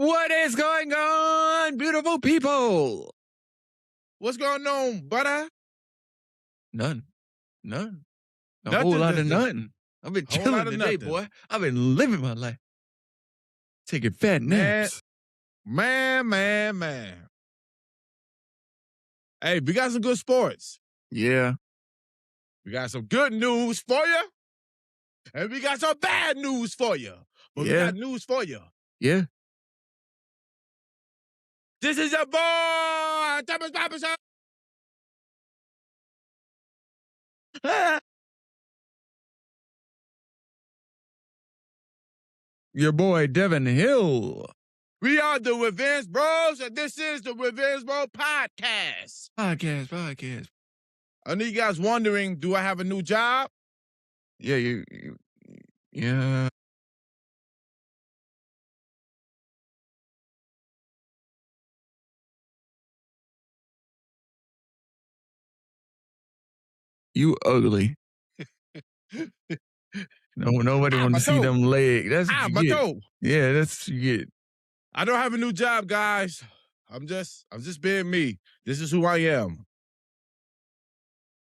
What is going on, beautiful people? What's going on, butter? None. A Nothing, whole lot of just- nothing. I've been whole chilling lot of today, nothing. boy. I've been living my life. Taking fat naps. Man. Hey, we got some good sports. Yeah. We got some good news for you. And we got some bad news for you. But we Yeah. got news for you. Yeah. This is your boy, Devin. Your boy, Devin Hill. We are the Relocations, and this is the Relocations podcast. Podcast. I know you guys wondering, do I have a new job? Yeah, yeah. You ugly. No, nobody want to see them legs. That's what my you get. toe. Yeah, that's what you get. I don't have a new job, guys. I'm just being me. This is who I am.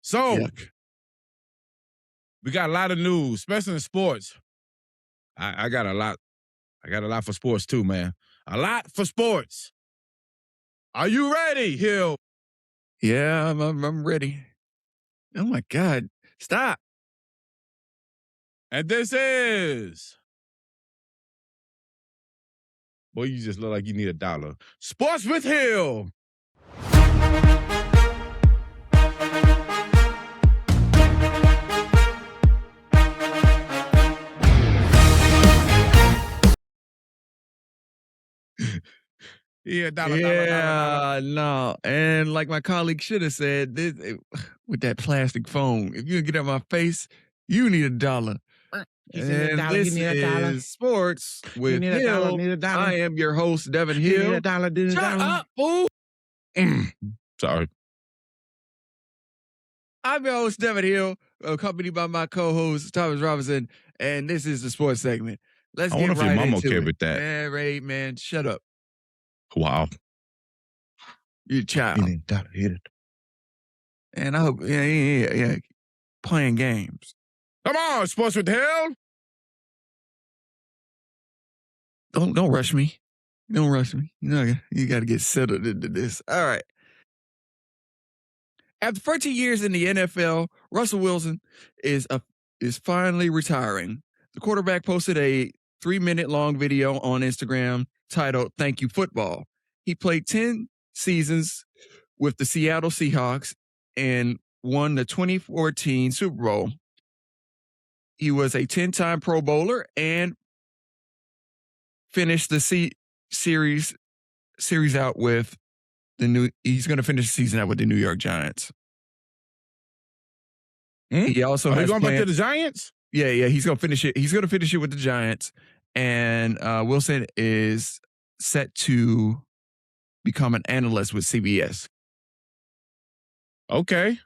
So, we got a lot of news, especially in sports. I got a lot. I got a lot for sports too, man. A lot for sports. Are you ready, Hill? Yeah, I'm ready. Oh my God. Stop. And this is... Boy, you just look like you need $1. Sports with Hill. Yeah, dollar. No. And like my colleague should have said, with that plastic phone, if you get out my face, you need $1. He said And $1, this you need $1. is Sports with need Hill. $1. I am your host, Devin Hill. You need $1, Shut up, fool. Sorry. I'm your host, Devin Hill, accompanied by my co-host, Thomas Robinson, and this is the sports segment. Let's get right into it. I wonder if your mom okay with that. Man, Ray, man, shut up. Wow. You child. And I hope, yeah, playing games. Come on, Sports with Hill. Don't rush me. Don't rush me. You got to get settled into this. All right. After 13 years in the NFL, Russell Wilson is finally retiring. The quarterback posted a 3-minute-long video on Instagram titled "Thank You Football." He played 10 seasons with the Seattle Seahawks and won the 2014 Super Bowl. He was a 10-time Pro Bowler and finished the series out with he's going to finish the season out with the New York Giants. He also has going back to the Giants? Yeah, he's going to finish it. He's going to finish it with the Giants. And Wilson is set to become an analyst with CBS. Okay.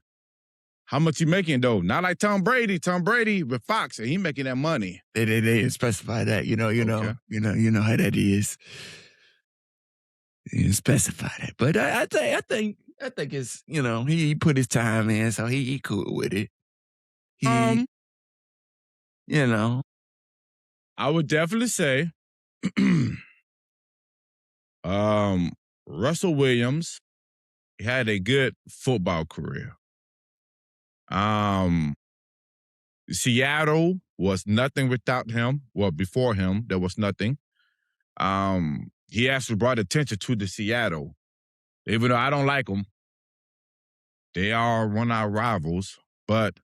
How much he making though? Not like Tom Brady. Tom Brady with Fox, and he making that money. They didn't specify that. You know how that is. He didn't specify that, but I think it's he put his time in, so he cool with it. I would definitely say, Russell Williams had a good football career. Seattle was nothing without him. Well, before him, there was nothing. He actually brought attention to the Seattle. Even though I don't like them, they are one of our rivals. But,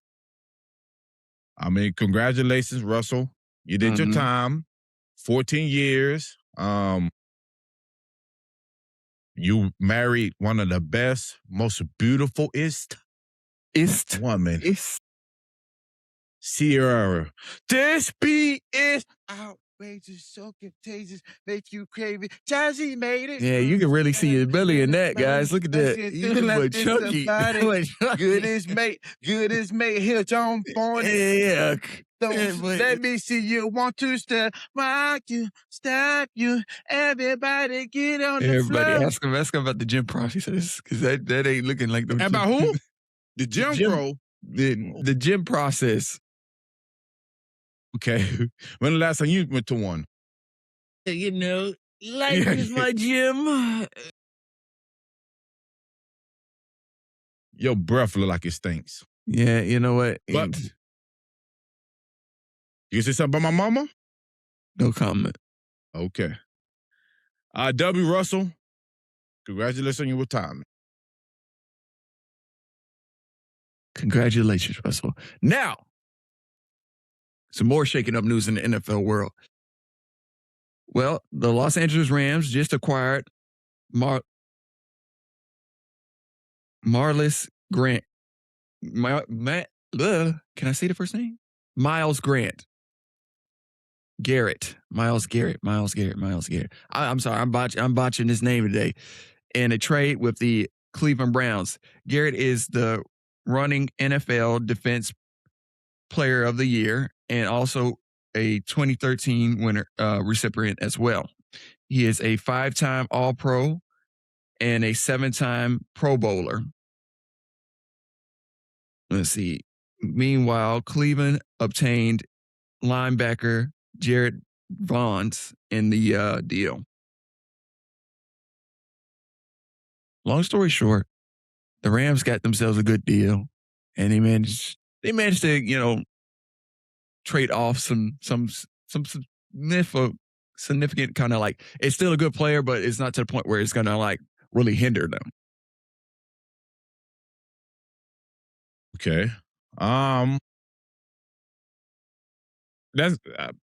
I mean, congratulations, Russell. You did your time. 14 years. You married one of the best, most beautifulest woman. Sierra. This beat is out. Rage is so contagious, make you crave it. Jazzy made it. Yeah, you can really see your belly in that, guys. Look at that. You look chunky. Good as mate, here, John Bonnet. Yeah. Don't let me see you want to step, rock you, stop you. Everybody get on the floor. Everybody ask him about the gym process, because that ain't looking like no gym. About who? The gym bro. The gym process. Okay. When the last time you went to one? You know, life is my gym. Your breath look like it stinks. Yeah, you know what? But you say something about my mama? No comment. Okay. W. Russell, congratulations on your retirement. Congratulations, Russell. Now, some more shaking up news in the NFL world. Well, the Los Angeles Rams just acquired Marlis Grant. Can I say the first name? Miles Grant. Miles Garrett. I'm sorry, I'm botching his name today. In a trade with the Cleveland Browns. Garrett is the running NFL Defense Player of the Year and also a 2013 winner recipient as well. He is a 5-time All-Pro and a 7-time Pro Bowler. Let's see. Meanwhile, Cleveland obtained linebacker Jared Vaughns in the deal. Long story short, the Rams got themselves a good deal, and they managed to, trade off some significant kind of like, it's still a good player, but it's not to the point where it's gonna like really hinder them. Okay. That's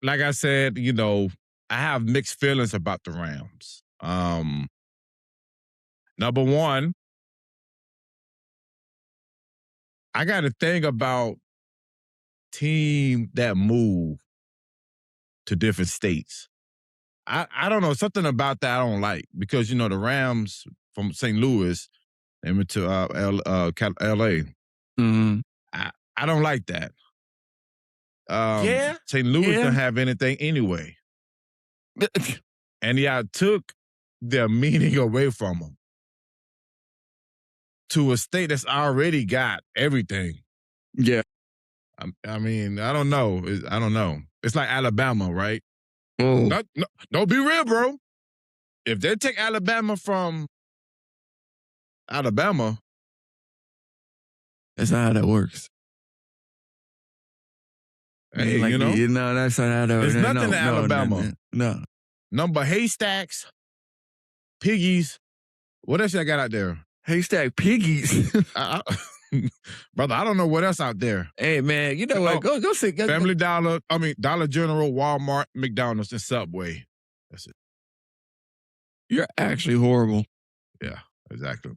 like I said, I have mixed feelings about the Rams. Number one, I got a thing about team that move to different states. I don't know, something about that I don't like, because the Rams from St. Louis they went to L.A. Mm-hmm. I don't like that. Yeah. St. Louis didn't have anything anyway. And y'all took their meaning away from them to a state that's already got everything. Yeah. I mean, I don't know. It's like Alabama, right? Oh. No, don't be real, bro. If they take Alabama from Alabama, that's not how that works. Hey, no, that's not how that works. There's nothing in Alabama. No. Number haystacks, piggies. What else I got out there? Haystack piggies. Brother, I don't know what else out there. Hey, man, you know what? Go see. Family Dollar, Dollar General, Walmart, McDonald's, and Subway. That's it. You're actually horrible. Yeah, exactly.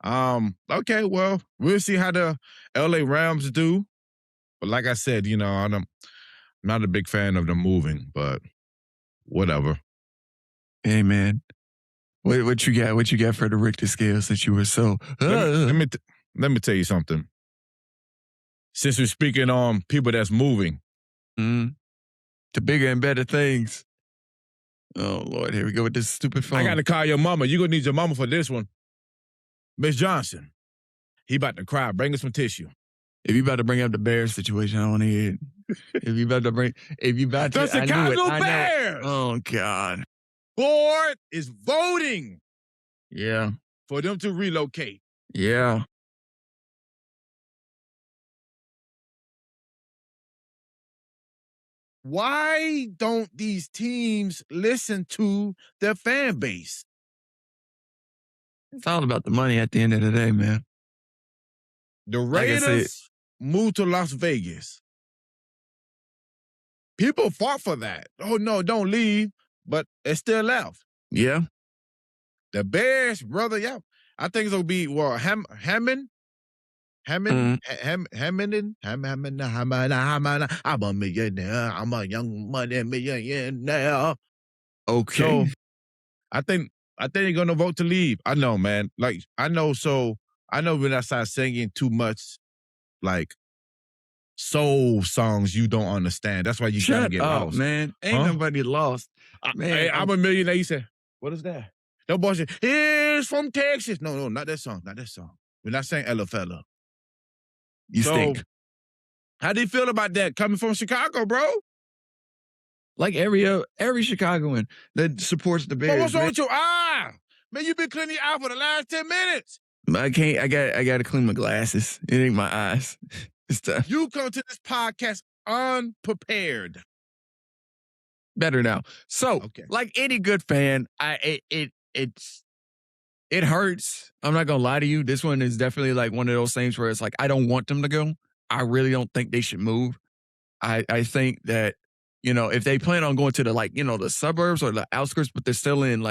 Okay, well, we'll see how the LA Rams do. But like I said, I'm not a big fan of them moving, but whatever. Hey, man. What you got? What you got for the Richter scale since you were so... Let me tell you something. Since we're speaking on people that's moving. To bigger and better things. Oh, Lord, here we go with this stupid phone. I got to call your mama. You're going to need your mama for this one. Miss Johnson, he about to cry. Bring her some tissue. If you about to bring up the Bears situation, I want to hear it. If you about to... The Chicago Bears! Oh, God. Board is voting. Yeah. For them to relocate. Yeah. Why don't these teams listen to their fan base? It's all about the money at the end of the day, man. The Raiders moved to Las Vegas. People fought for that. Oh, no, don't leave. But it still left. Yeah. The Bears, brother, yeah. I think it's going to be, Hammond Hammond, Hammond, I'm a millionaire. I'm a young money millionaire. Okay. So I think they're gonna vote to leave. I know, man. Like I know. So I know when I start singing too much, like soul songs, you don't understand. That's why you gotta Shut get up, lost, man. Ain't huh? nobody lost. Man, I'm a millionaire. You say, what is that? That boy said, he's from Texas. No, not that song. Not that song. We're not saying Ella Fella. you So stink. how do you feel about that coming from Chicago, bro? Like every Chicagoan that supports the But Bears, what's wrong man. with your eye? Man, you've been cleaning your eye for the last 10 minutes. I can't. I got to clean my glasses. It ain't my eyes. It's tough. You come to this podcast unprepared. Better now. So, Okay. like any good fan, it hurts. I'm not gonna lie to you. This one is definitely like one of those things where it's like I don't want them to go. I really don't think they should move. I think that, if they plan on going to the the suburbs or the outskirts, but they're still in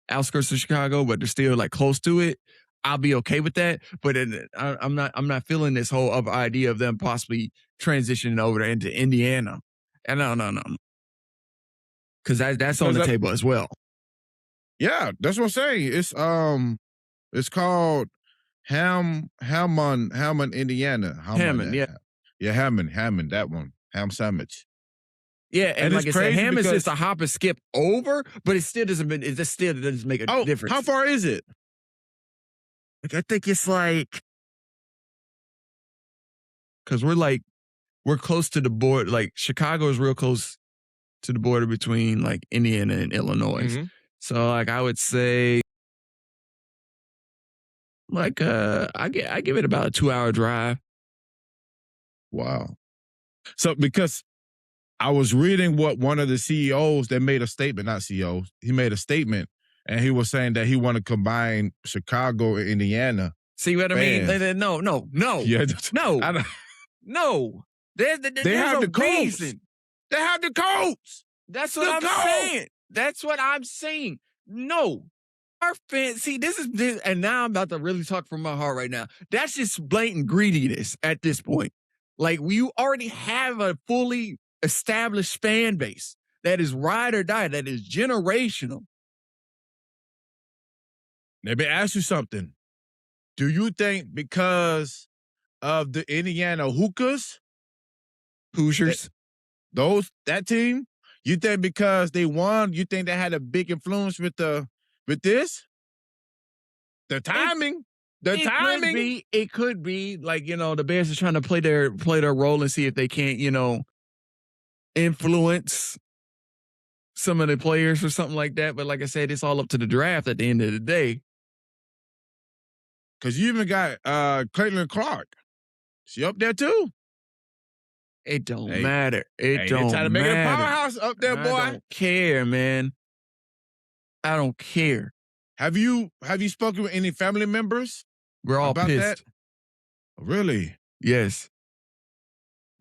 outskirts of Chicago, but they're still like close to it, I'll be okay with that. But I'm not feeling this whole other idea of them possibly transitioning over into Indiana. And no. Because that's on the table as well. Yeah, that's what I'm saying. It's called Hammond, Indiana. Hammond, yeah. Yeah, Hammond, that one. Ham sandwich. Yeah, and like I said, Ham is just a hop and skip over, but it still doesn't make a difference. How far is it? Like, I think it's like, because we're close to the border. Like Chicago is real close to the border between like Indiana and Illinois. Mm-hmm. So like I would say, like I give it about a 2-hour drive. Wow. So because I was reading what one of the CEOs that made a statement, not CEOs, he made a statement, and he was saying that he want to combine Chicago and Indiana. See what I mean? No. Yeah, No. There's they have the reason. coats. They have the coats. That's what I'm saying. That's what I'm saying. No. Our fans, see, this is, and now I'm about to really talk from my heart right now. That's just blatant greediness at this point. Like, you already have a fully established fan base that is ride or die, that is generational. Let me ask you something. Do you think because of the Indiana Hoosiers, that team, you think because they won, you think they had a big influence with this? The timing. It could be like, the Bears are trying to play their role and see if they can't, influence some of the players or something like that. But like I said, it's all up to the draft at the end of the day. Because you even got Caitlin Clark. She up there too. It don't matter. It don't matter. Trying to make it a powerhouse up there, boy. I don't care, man. I don't care. Have you spoken with any family members? We're all about pissed. That? Really? Yes.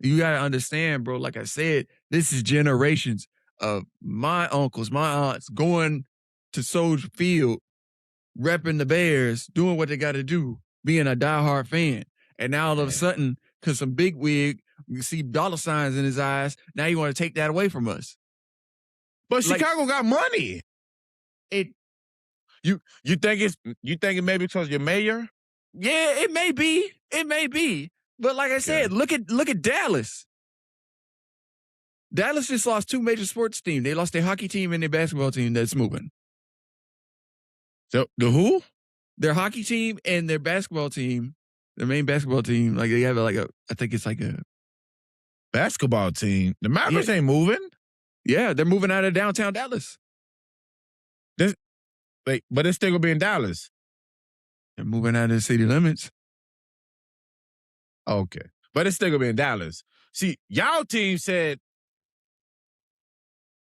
You got to understand, bro. Like I said, this is generations of my uncles, my aunts going to Soldier Field, repping the Bears, doing what they got to do, being a diehard fan. And now all of a sudden, because some big wig, you see dollar signs in his eyes, now you want to take that away from us. But Chicago got money. You think it may be because you're mayor? Yeah, it may be. It may be. But like I said, look at Dallas. Dallas just lost 2 major sports teams. They lost their hockey team and their basketball team that's moving. So the who? Their hockey team and their basketball team, their main basketball team, like they have I think it's like a basketball team. The Mavericks ain't moving. Yeah, they're moving out of downtown Dallas. But it's still gonna be in Dallas. They're moving out of the city limits. Okay. But it's still gonna be in Dallas. See, y'all team said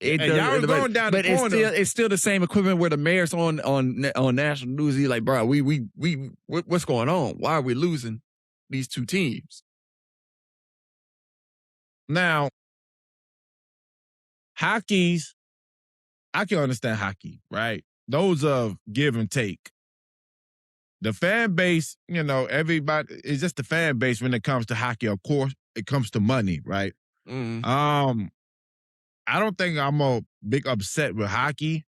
y'all going down the corner. But it's still the same equipment where the mayor's on national news. He's like, bro, what's going on? Why are we losing these 2 teams? Now, I can understand hockey, right? Those of give and take. the fan base, everybody is just the fan base when it comes to hockey. Of course, it comes to money, right? Mm. I don't think I'm a big upset with hockey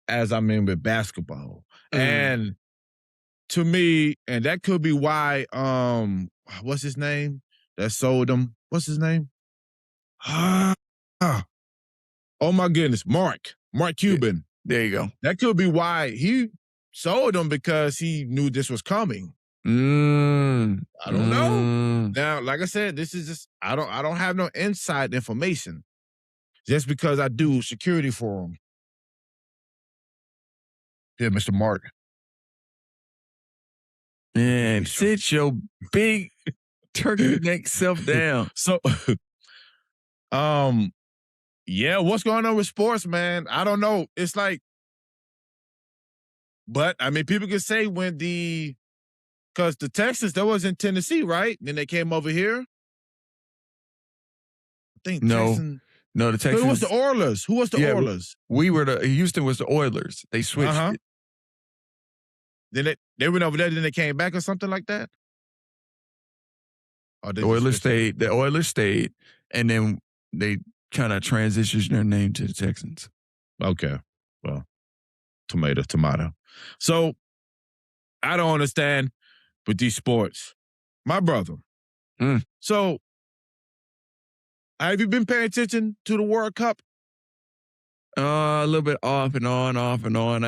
as I'm in with basketball. And to me, and that could be why, what's his name? That sold him. What's his name? Ah, oh my goodness, Mark Cuban. There you go. That could be why he sold him, because he knew this was coming. I don't know. Now, like I said, this is just I don't have no inside information. Just because I do security for him. Yeah, Mr. Mark. Man, sit your big turkey neck self down. So, yeah, what's going on with sports, man? I don't know. It's like, but I mean, people can say because the Texans, that was in Tennessee, right? Then they came over here. I think No, the Texans. Who was the Oilers? Who was the Oilers? Houston was the Oilers. They switched it. Then they went over there, then they came back or something like that? The Oilers stayed, and then they kind of transitioned their name to the Texans. Okay. Well, tomato. So, I don't understand with these sports. My brother. So, have you been paying attention to the World Cup? A little bit off and on. I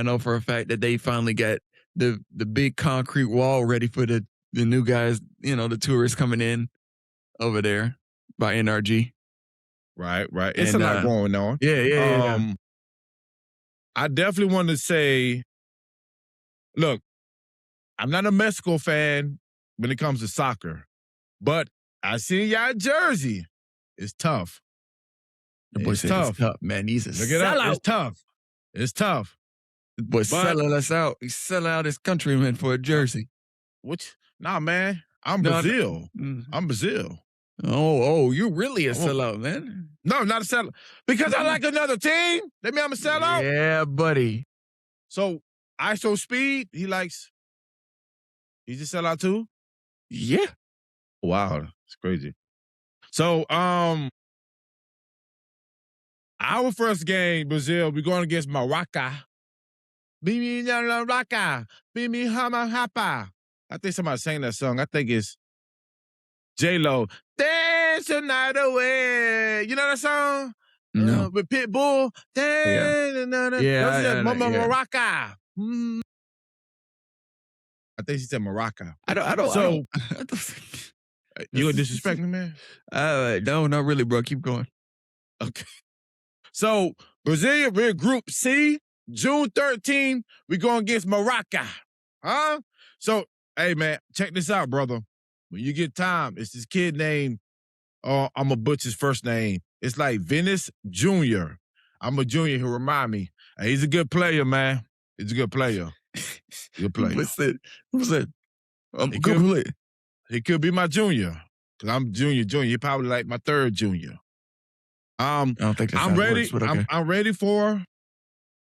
know for a fact that they finally got the big concrete wall ready for the new guys, the tourists coming in over there by NRG. Right. It's a lot going on. Yeah. I definitely want to say, look, I'm not a Mexico fan when it comes to soccer, but I seen y'all jersey. It's tough. The boy said it's tough, man. He's a sellout. It's tough. The boy selling us out. He's selling out his countrymen for a jersey. Nah, man. I'm Brazil. I'm Brazil. Oh, you're really a sellout, man. No, I'm not a sellout. Because I like another team? That mean I'm a sellout? Yeah, buddy. So, ISO Speed, he's a sellout too? Yeah. Wow, it's crazy. So, our first game, Brazil, we're going against Morocco. Bimi Raka, Bimi Hama Hapa. I think somebody sang that song. I think it's J-Lo. Dance the night away. You know that song? No. With Pitbull. Yeah. Morocco. I think she said Morocco. I don't. You gonna disrespect me, man? No, not really, bro. Keep going. Okay. So, Brazil, we're Group C. June 13th, we're going against Morocco. Huh? So, hey, man, check this out, brother. When you get time, it's this kid named, I'm going to butcher his first name. It's like Venice Jr. I'm a junior who remind me. Hey, he's a good player, man. He's a good player. Good player. What's that? He good player. He could be my junior. Because I'm junior. He probably like my third junior. I don't think that's I'm how ready. It works, but okay. I'm ready for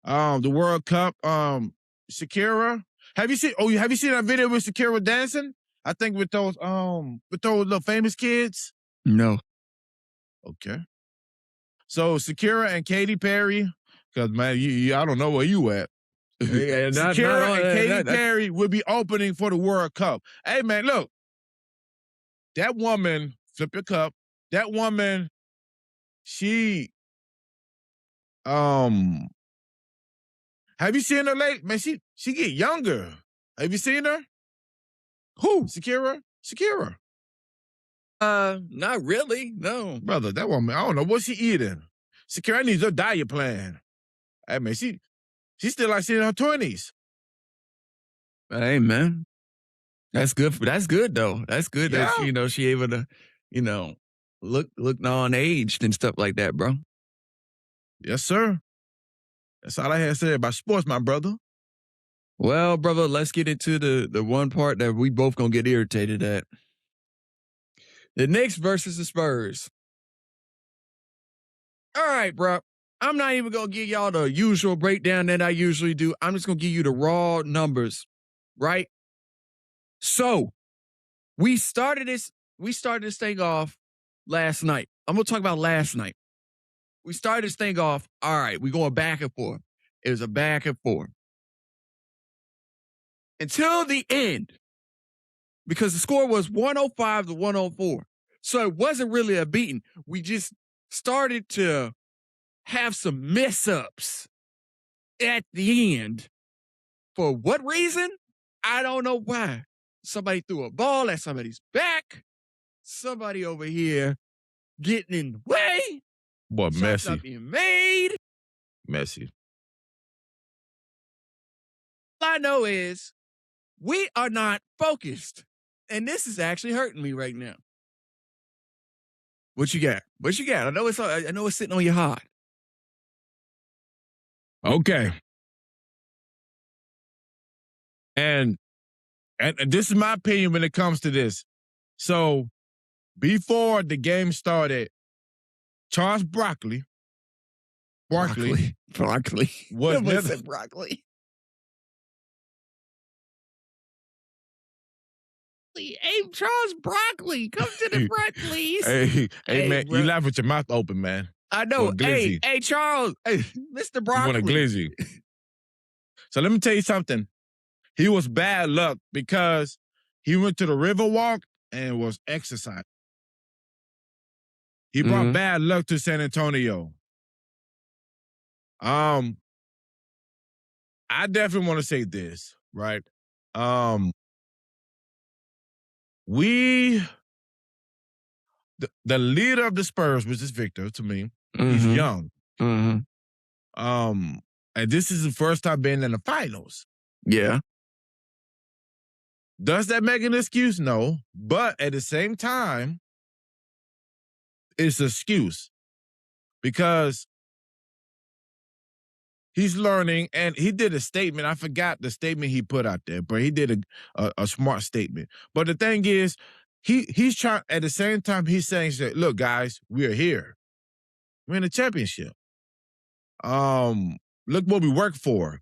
the World Cup. Shakira. Have you seen that video with Shakira dancing? I think with those little famous kids? No. Okay. So Shakira and Katy Perry, because man, I don't know where you at. Shakira and Katy Perry will be opening for the World Cup. Hey man, look. That woman, flip your cup, that woman, she have you seen her late? Man, she get younger. Have you seen her? Who? Shakira? Not really. No. Brother, that woman, I don't know what she eating. Shakira needs her diet plan. Hey, man, she's still like she's in her 20s. Hey, man. That's good. That's good, though. That's good that, she able to, look non-aged and stuff like that, bro. Yes, sir. That's all I had to say about sports, my brother. Well, brother, let's get into the one part that we both gonna get irritated at. The Knicks versus the Spurs. All right, bro. I'm not even gonna give y'all the usual breakdown that I usually do. I'm just gonna give you the raw numbers right? So we started this thing off last night. I'm gonna talk about last night. We started this thing off. All right, we going back and forth. It was a back and forth until the end because the score was 105 to 104. So it wasn't really a beating. We just started to have some mess ups at the end. For what reason? I don't know why. Somebody threw a ball at somebody's back. Somebody over here getting in the way. Boy, Shots messy. not being made. Messy. All I know is we are not focused. And this is actually hurting me right now. What you got? What you got? I know it's sitting on your heart. Okay. And this is my opinion when it comes to this. So before the game started, Charles Barkley Broccoli. was Nobody never, said broccoli. Hey, Charles Broccoli, come to the front, please. hey man, bro. you laugh with your mouth open, man. I know. Or glizzy. Hey, Charles. Hey, Mr. Broccoli. You want a glizzy. So let me tell you something. He was bad luck because he went to the Riverwalk and was exercising. He brought bad luck to San Antonio. I definitely want to say this, right? The leader of the Spurs, which is Victor to me, he's young. And this is the first time being in the finals. Yeah. Does that make an excuse? No. But at the same time, it's an excuse because he's learning, and he did a statement. I forgot the statement he put out there, but he did a smart statement. But the thing is, he's trying, at the same time, he's saying, look, guys, we are here. We're in a championship. Look what we work for.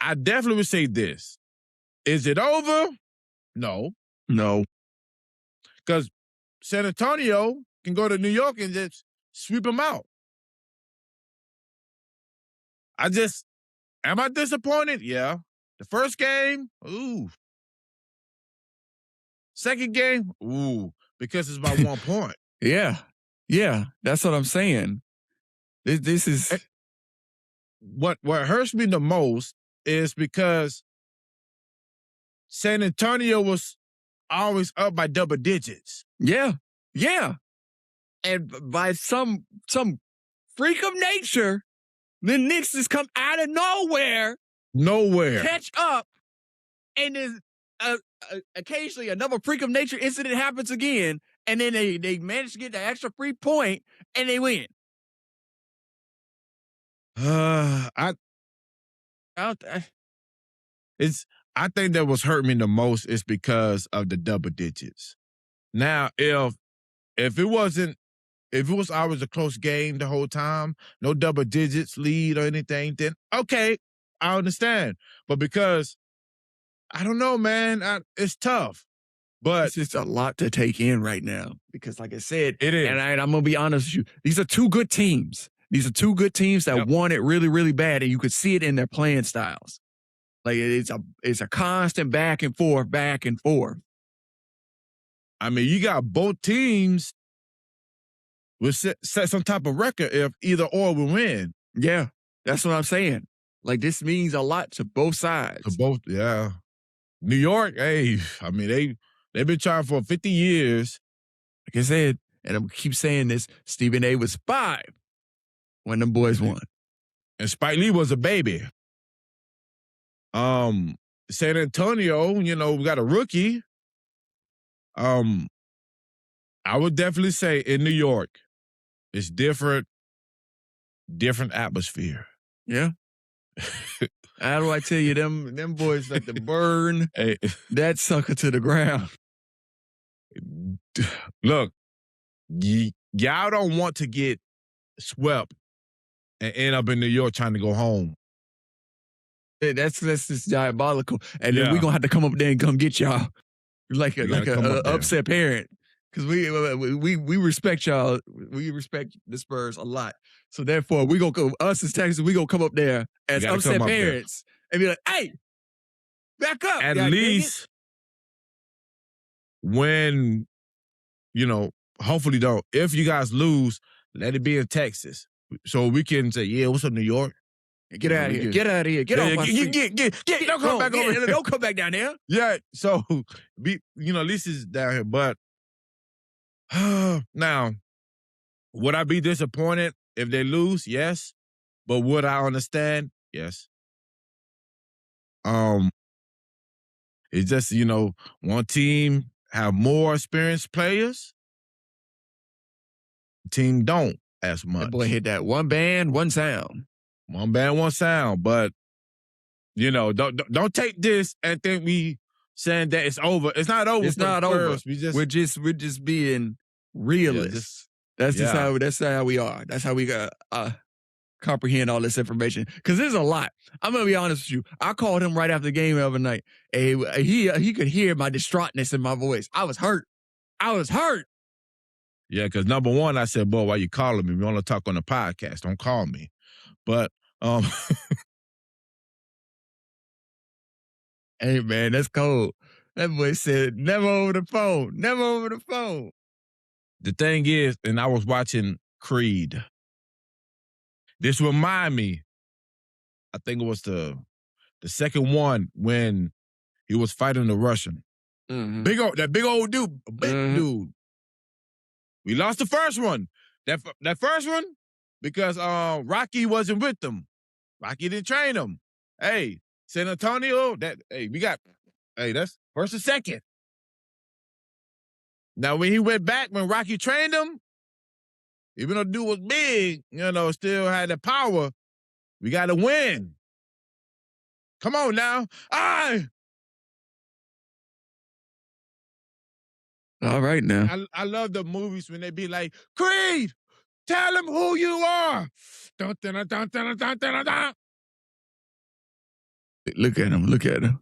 I definitely would say this. Is it over? No. Because San Antonio can go to New York and just sweep them out. Am I disappointed? Yeah. The first game, ooh. Second game, ooh, because it's by 1 point. Yeah. That's what I'm saying. This is what hurts me the most is because San Antonio was always up by double digits. Yeah. And by some freak of nature, the Knicks just come out of nowhere, catch up, and then occasionally another freak of nature incident happens again, and then they manage to get the extra free point, and they win. I think that was hurting me the most is because of the double digits. Now, if it was always a close game the whole time, no double digits lead or anything, then okay, I understand. But because I don't know, man, it's tough. But it's just a lot to take in right now because, like I said, it is. And I'm gonna be honest with you, these are two good teams. These are two good teams that want it really, really bad, and you could see it in their playing styles. Like it's a constant back and forth. I mean, you got both teams will set some type of record if either or will win. Yeah, that's what I'm saying. Like this means a lot to both sides. To both, yeah. New York, hey, I mean they've been trying for 50 years. Like I said, and I'm gonna keep saying this. Stephen A. was 5 when them boys won, and Spike Lee was a baby. San Antonio, we got a rookie. I would definitely say in New York, it's different atmosphere. Yeah. How do I tell you, them boys like to burn that sucker to the ground. Look, y'all don't want to get swept and end up in New York trying to go home. That's just diabolical. And then Yeah. we're gonna have to come up there and come get y'all like We gotta come a up there. upset parent. Because we respect y'all. We respect the Spurs a lot. So therefore, we gonna go, us as Texans, we gonna come up there as gotta upset come up there. parents and be like, hey, back up. At y'all dig it? least when, hopefully don't. If you guys lose, let it be in Texas. So we can say, yeah, what's up, New York? Get out of here. Get out of here. Get off my street. Get, don't come back over here. Don't come back down there. Yeah, so at least it's down here. But now, would I be disappointed if they lose? Yes. But would I understand? Yes. It's just, one team have more experienced players. Team don't as much. That boy hit that one band, one sound. One band, one sound. But don't take this and think we saying that it's over. It's not over. It's not over. We're just being realists. That's how we are. That's how we comprehend all this information. Because there's a lot. I'm gonna be honest with you. I called him right after the game the other night. He could hear my distraughtness in my voice. I was hurt. Yeah, because number one, I said, boy, why you calling me? We want to talk on the podcast. Don't call me. But hey man, that's cold. That boy said, never over the phone. Never over the phone. The thing is, and I was watching Creed. This remind me, I think it was the second one when he was fighting the Russian. Mm-hmm. That big old dude, dude. We lost the first one. That first one, because Rocky wasn't with them. Rocky didn't train him. Hey, San Antonio, that's first and second. Now, when he went back, when Rocky trained him, even though the dude was big, still had the power, we got to win. Come on now. All right now. I love the movies when they be like, Creed, tell him who you are. Dun, dun, dun, dun, dun, dun, dun, dun. Look at him.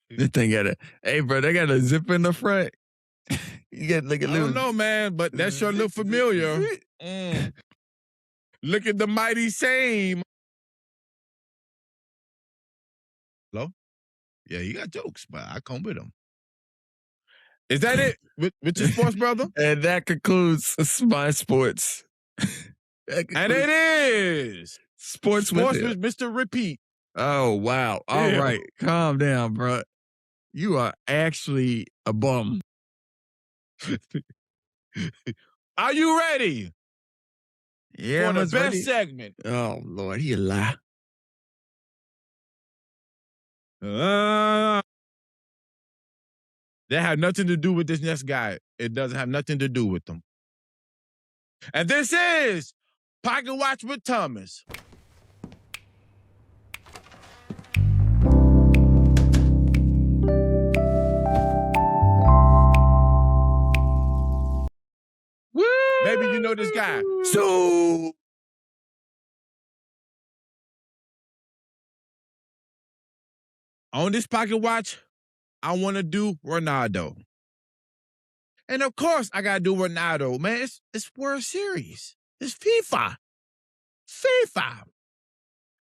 This thing hey bro, they got a zip in the front. You got to look at I don't know, man, but that sure look familiar. Look at the mighty same. Hello? Yeah, you got jokes, but I come with them. Is that it with your sports, brother? And that concludes my sports. And it is Sports with Mr. Repeat. Oh, wow. All right. Calm down, bro. You are actually a bum. Are you ready? Yeah, for the best segment. Oh, Lord, he a lie. That had nothing to do with this next guy. It doesn't have nothing to do with them. And this is Pocket Watch with Thomas. Woo! Maybe you know this guy. So on this Pocket Watch, I want to do Ronaldo. And of course, I got to do Ronaldo. Man, it's World Series. It's FIFA.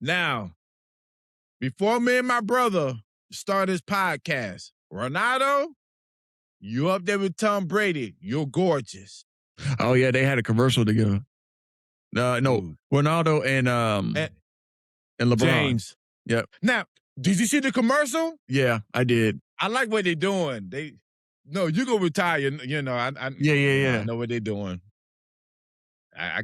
Now, before me and my brother start this podcast, Ronaldo, you up there with Tom Brady. You're gorgeous. Oh, yeah, they had a commercial together. No, Ronaldo and LeBron. James. Yep. Now, did you see the commercial? Yeah, I did. I like what they're doing. You go retire. I know what they're doing. I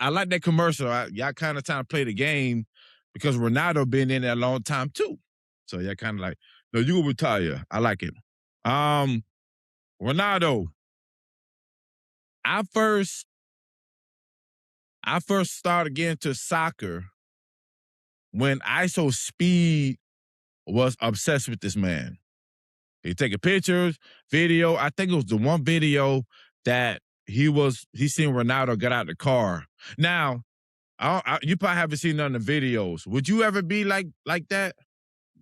like that commercial. Y'all kind of trying to play the game because Ronaldo been in there a long time too. So y'all kind of like, no, you go retire. I like it. Ronaldo. I first started getting to soccer when ISO Speed was obsessed with this man. He taking pictures, video. I think it was the one video that he seen Ronaldo get out of the car. Now, You probably haven't seen none of the videos. Would you ever be like that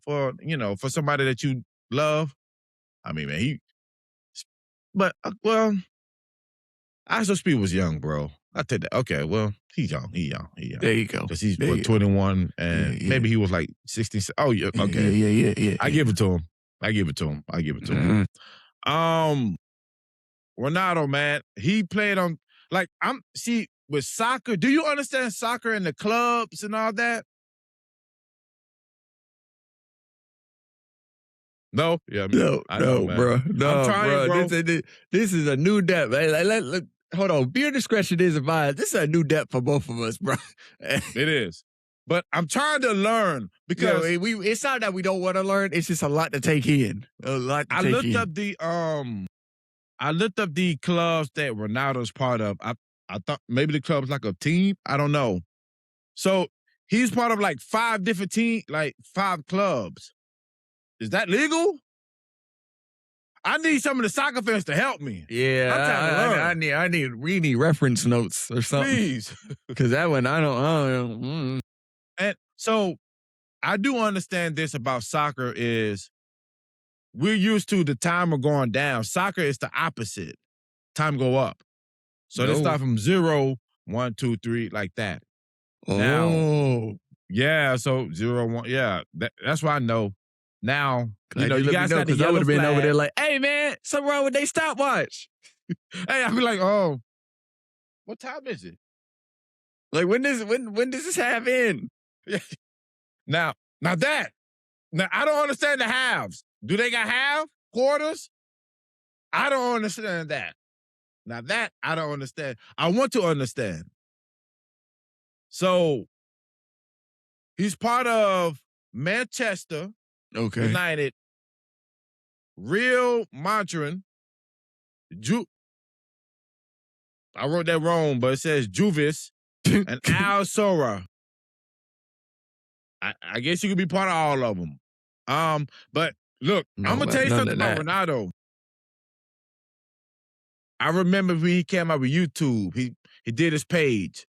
for for somebody that you love? I mean, man, but well, ISO was young, bro. I take that. Okay, well, he's young. He young. There you go. Because he's There you go. 21, and Yeah. maybe he was like 16. Oh, yeah. Okay. Yeah. I give it to him. I give it to him. Ronaldo, man, he played on with soccer. Do you understand soccer and the clubs and all that? No, yeah, I know, man. Bro. No, I'm trying, bro. bro. This is a new depth. Hold on. Beer discretion is advised. This is a new depth for both of us, bro. It is. But I'm trying to learn because it's not that we don't want to learn. It's just a lot to take in. I looked up the clubs that Ronaldo's part of. I thought maybe the club's like a team. I don't know. So he's part of like 5 different teams, like 5 clubs. Is that legal? I need some of the soccer fans to help me. Yeah, I'm trying to learn. We need reference notes or something. Please. Because that one, I don't. And so I do understand this about soccer is we're used to the timer going down. Soccer is the opposite. Time go up. So they start from 0, 1, 2, 3, like that. Now, yeah, so 0, 1, yeah. That's why I know. Now, you guys got the yellow I would have been flag. over there like, hey, man, something wrong with their stopwatch. Hey, I'd be like, oh, what time is it? Like, when does this have end? Now I don't understand the halves. Do they got half, quarters? I don't understand that. Now that I don't understand. I want to understand. So he's part of Manchester United, Real Madrid. I wrote that wrong, but it says Juvis and Al Sora. I guess you could be part of all of them. But look, I'm gonna tell you something about Ronaldo. I remember when he came out with YouTube. He did his page.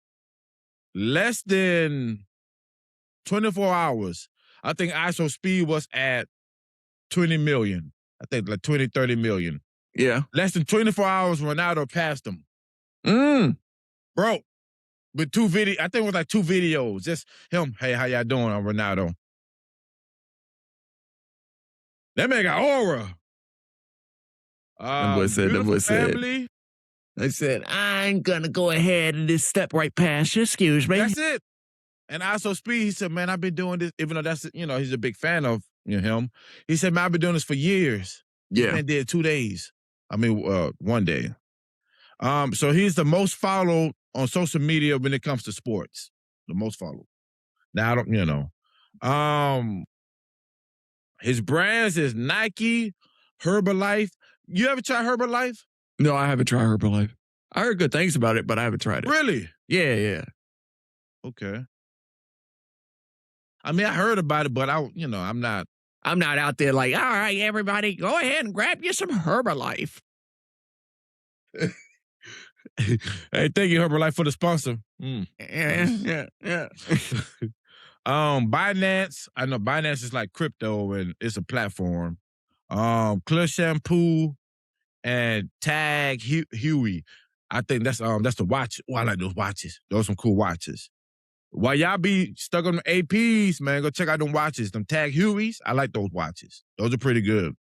Less than 24 hours. I think ISO speed was at 20 million. I think like 20, 30 million. Yeah. Less than 24 hours, Ronaldo passed him. Bro, with 2 videos. I think it was like 2 videos. Just him. Hey, how y'all doing? I'm Ronaldo. That man got aura. That boy said, I said, I'm gonna go ahead and just step right past you. Excuse me. That's it. And ISO Speed, he said, man, I've been doing this, even though that's, he's a big fan of him. He said, man, I've been doing this for years. Yeah. Man did 2 days. I mean, 1 day. So he's the most followed on social media when it comes to sports. The most followed. Now, I don't, his brands is Nike, Herbalife. You ever try Herbalife? No, I haven't tried Herbalife. I heard good things about it, but I haven't tried it. Really? Yeah. Okay. I mean, I heard about it, but I'm not out there like, all right, everybody, go ahead and grab you some Herbalife. Hey, thank you, Herbalife, for the sponsor. Yeah. Binance. I know Binance is like crypto and it's a platform. Clear Shampoo and Tag Huey. I think that's the watch. Oh, I like those watches. Those are some cool watches. While y'all be stuck on the APs, man, go check out them watches. Them Tag Hueys. I like those watches. Those are pretty good.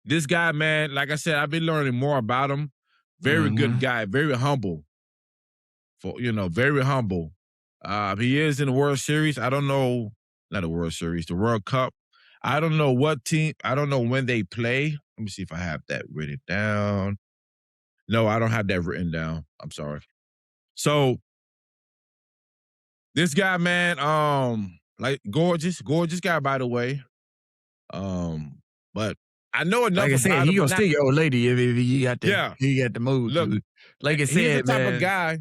This guy, man, like I said, I've been learning more about him. Very good guy, very humble. Very humble. He is in the World Series. I don't know, not the World Series, the World Cup. I don't know what team. I don't know when they play. Let me see if I have that written down. No, I don't have that written down. I'm sorry. So this guy, man, like gorgeous guy, by the way. But I know enough. Like I said, he gonna steal your old lady if he got the mood. Look, like I said, he's the type man, of guy.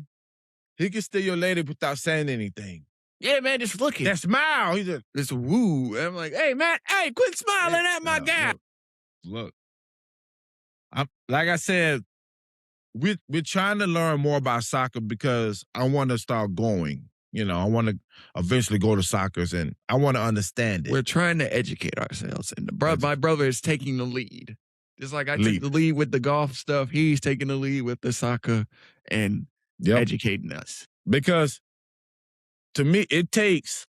He can steal your lady without saying anything. Yeah, man, just looking. That smile. He's just woo. I'm like, hey, man, quit smiling at my guy. Look. Like I said, we're trying to learn more about soccer because I want to start going. You know, I want to eventually go to soccer and I want to understand it. We're trying to educate ourselves, and my brother is taking the lead. Just like I took the lead with the golf stuff, he's taking the lead with the soccer and educating us. Because to me, it takes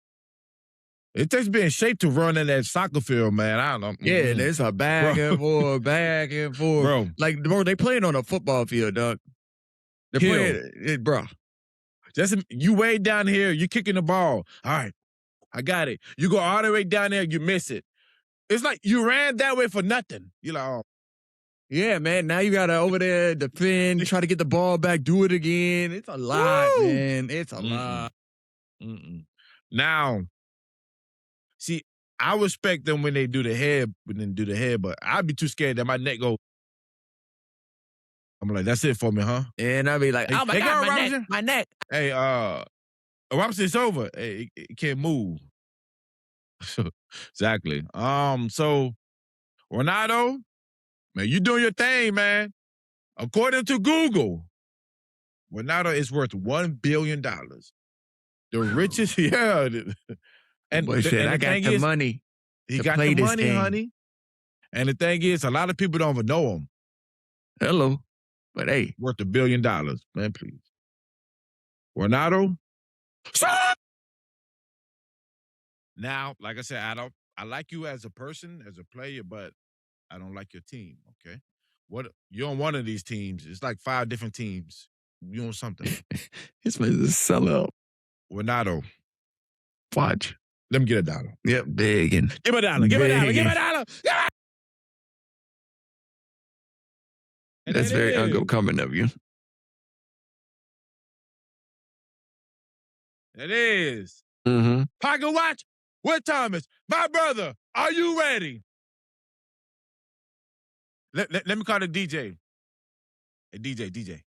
being shaped to run in that soccer field, man. I don't know. Yeah, and it's a back and forth. Bro. Like, bro, they playing on a football field, dog. They're playing, bro. Just you way down here, you kicking the ball. All right, I got it. You go all the way down there, you miss it. It's like you ran that way for nothing. You're like, oh. Yeah, man. Now you gotta over there defend, try to get the ball back, do it again. It's a lot, man. It's a lot. Now, see, I respect them when they do the head, but I'd be too scared that my neck go. I'm like, that's it for me, huh? And I'd be like, oh my God, my neck. Hey, Robinson, it's over. Hey, it can't move. Exactly. So Ronaldo, man, you doing your thing, man. According to Google, Ronaldo is worth $1 billion. The richest, yeah. And I got the money. He got the money, honey. And the thing is, a lot of people don't even know him. Hello. But hey. Worth $1 billion, man, please. Ronaldo. Now, like I said, I like you as a person, as a player, but I don't like your team, okay? You're on one of these teams. It's like 5 different teams. You on something. This man is a sellout. Ronaldo. Watch. Let me get $1. Yep, begging. Give me $1. Give me $1. Give me $1. That's very uncommon of you. It is. Mm-hmm. Pocket watch with Thomas. My brother, are you ready? Let me call the DJ. Hey, DJ.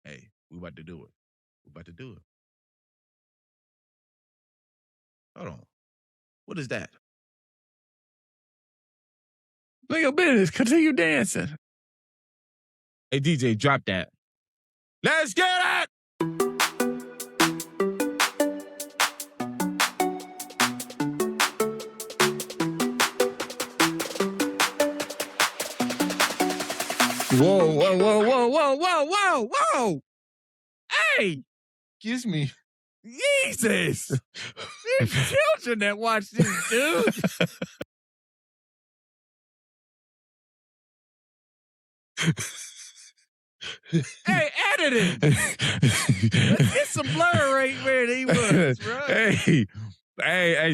Hey, we about to do it. Hold on. What is that? Make your business. Continue dancing. Hey, DJ, drop that. Let's get it! Whoa. Hey! Excuse me. Jesus! There's children that watch this, dude. Hey, editing. Let's get some blur right where he was, bro. Hey,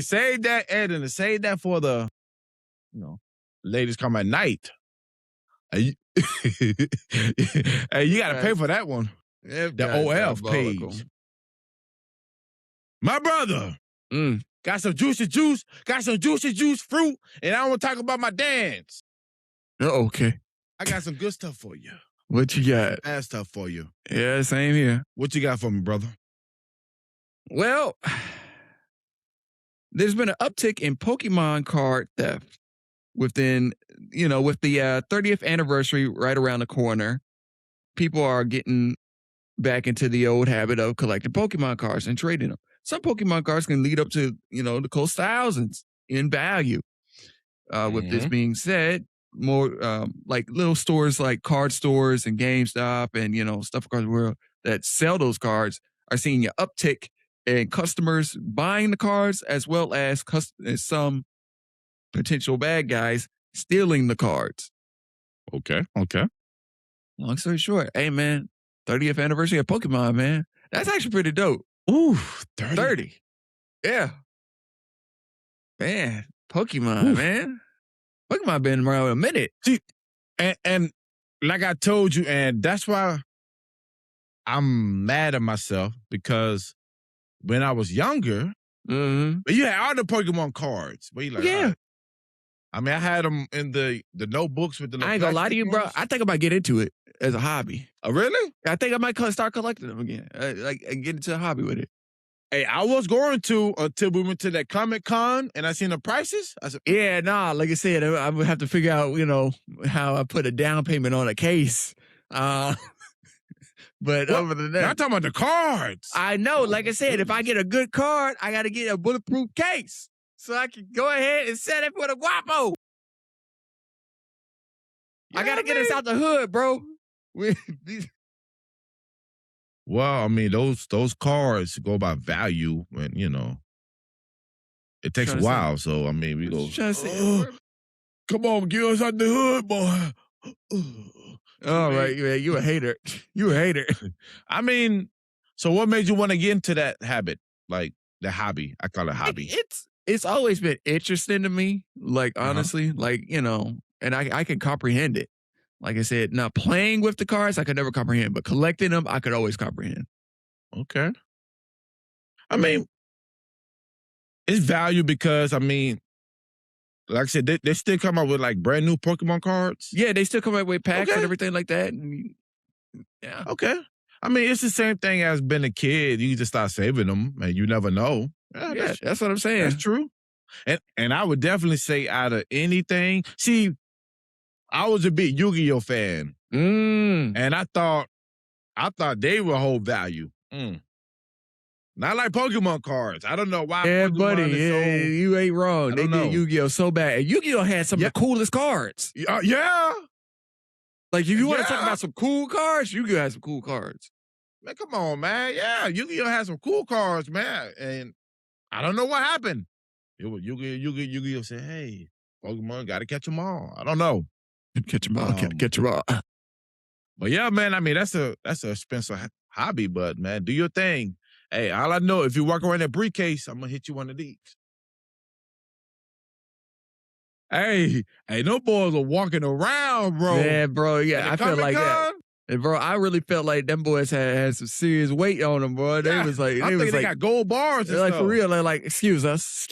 save that editing. Save that for the, ladies come at night. Hey, you got to pay for that one. The OF page. My brother. Got some juicy juice fruit, and I want to talk about my dance. Okay. I got some good stuff for you. What you got? Bad stuff for you. Yeah, same here. What you got for me, brother? Well, there's been an uptick in Pokémon card theft with the 30th anniversary right around the corner. People are getting back into the old habit of collecting Pokemon cards and trading them. Some Pokemon cards can lead up to, the close to thousands in value. With this being said, more like little stores like card stores and GameStop and, stuff across the world that sell those cards are seeing an uptick in customers buying the cards as well as some potential bad guys stealing the cards. Okay. Long story short, hey, man, 30th anniversary of Pokemon, man. That's actually pretty dope. Ooh, 30. Yeah. Man, Pokemon, man. Pokemon been around a minute. See, and like I told you, and that's why I'm mad at myself because when I was younger, you had all the Pokemon cards. But you like, yeah. I mean, I had them in the notebooks with the. I ain't gonna lie to you, bro. I think I might get into it as a hobby. Oh, really? I think I might start collecting them again. Get into a hobby with it. Hey, I was going to until we went to that Comic-Con and I seen the prices. I said, yeah, like I said, I would have to figure out, how I put a down payment on a case. But What? other than I'm that, talking about the cards. I know. Oh, Like I my said, if I goodness. get a good card, I got to get a bulletproof case so I can go ahead and set it for the guapo. I got to get us out the hood, bro. Well, I mean, those cards go by value, and it takes a Trying to say. while. So I mean, we What go. you trying to say? Come on, get us out the hood, boy. All right, man. You a hater. You a hater. I mean, so what made you want to get into that habit, like the hobby? I call it hobby. It's always been interesting to me. Like honestly, like and I can comprehend it. Like I said, now playing with the cards, I could never comprehend, but collecting them, I could always comprehend. Okay. I mean, it's value because, I mean, like I said, they still come out with like brand new Pokemon cards. Yeah, they still come up with packs Okay. and everything like that. Yeah. Okay. I mean, it's the same thing as being a kid. You just start saving them, and you never know. Yeah, that's what I'm saying. That's true. And I would definitely say out of anything, see, I was a big Yu-Gi-Oh fan, and I thought they were whole value. Not like Pokemon cards. I don't know why. Yeah, Pokemon buddy, is so, you ain't wrong. They did Yu-Gi-Oh so bad. And Yu-Gi-Oh had some of the coolest cards. Yeah. Like if you want to talk about some cool cards, Yu-Gi-Oh has some cool cards. Man, come on, man. Yeah, Yu-Gi-Oh has some cool cards, man. And I don't know what happened. It was Yu-Gi-Oh said, "Hey, Pokemon, got to catch them all." I don't know. Catch them all. Catch them all. But yeah, man. I mean, that's a expensive hobby, but man, do your thing. Hey, all I know, if you walk around that briefcase, I'm gonna hit you one of these. Hey, no boys are walking around, bro. Yeah, bro. Yeah, I feel like that. And bro, I really felt like them boys had some serious weight on them, bro. They was like, they got gold bars and like stuff. for real. They're like, excuse us.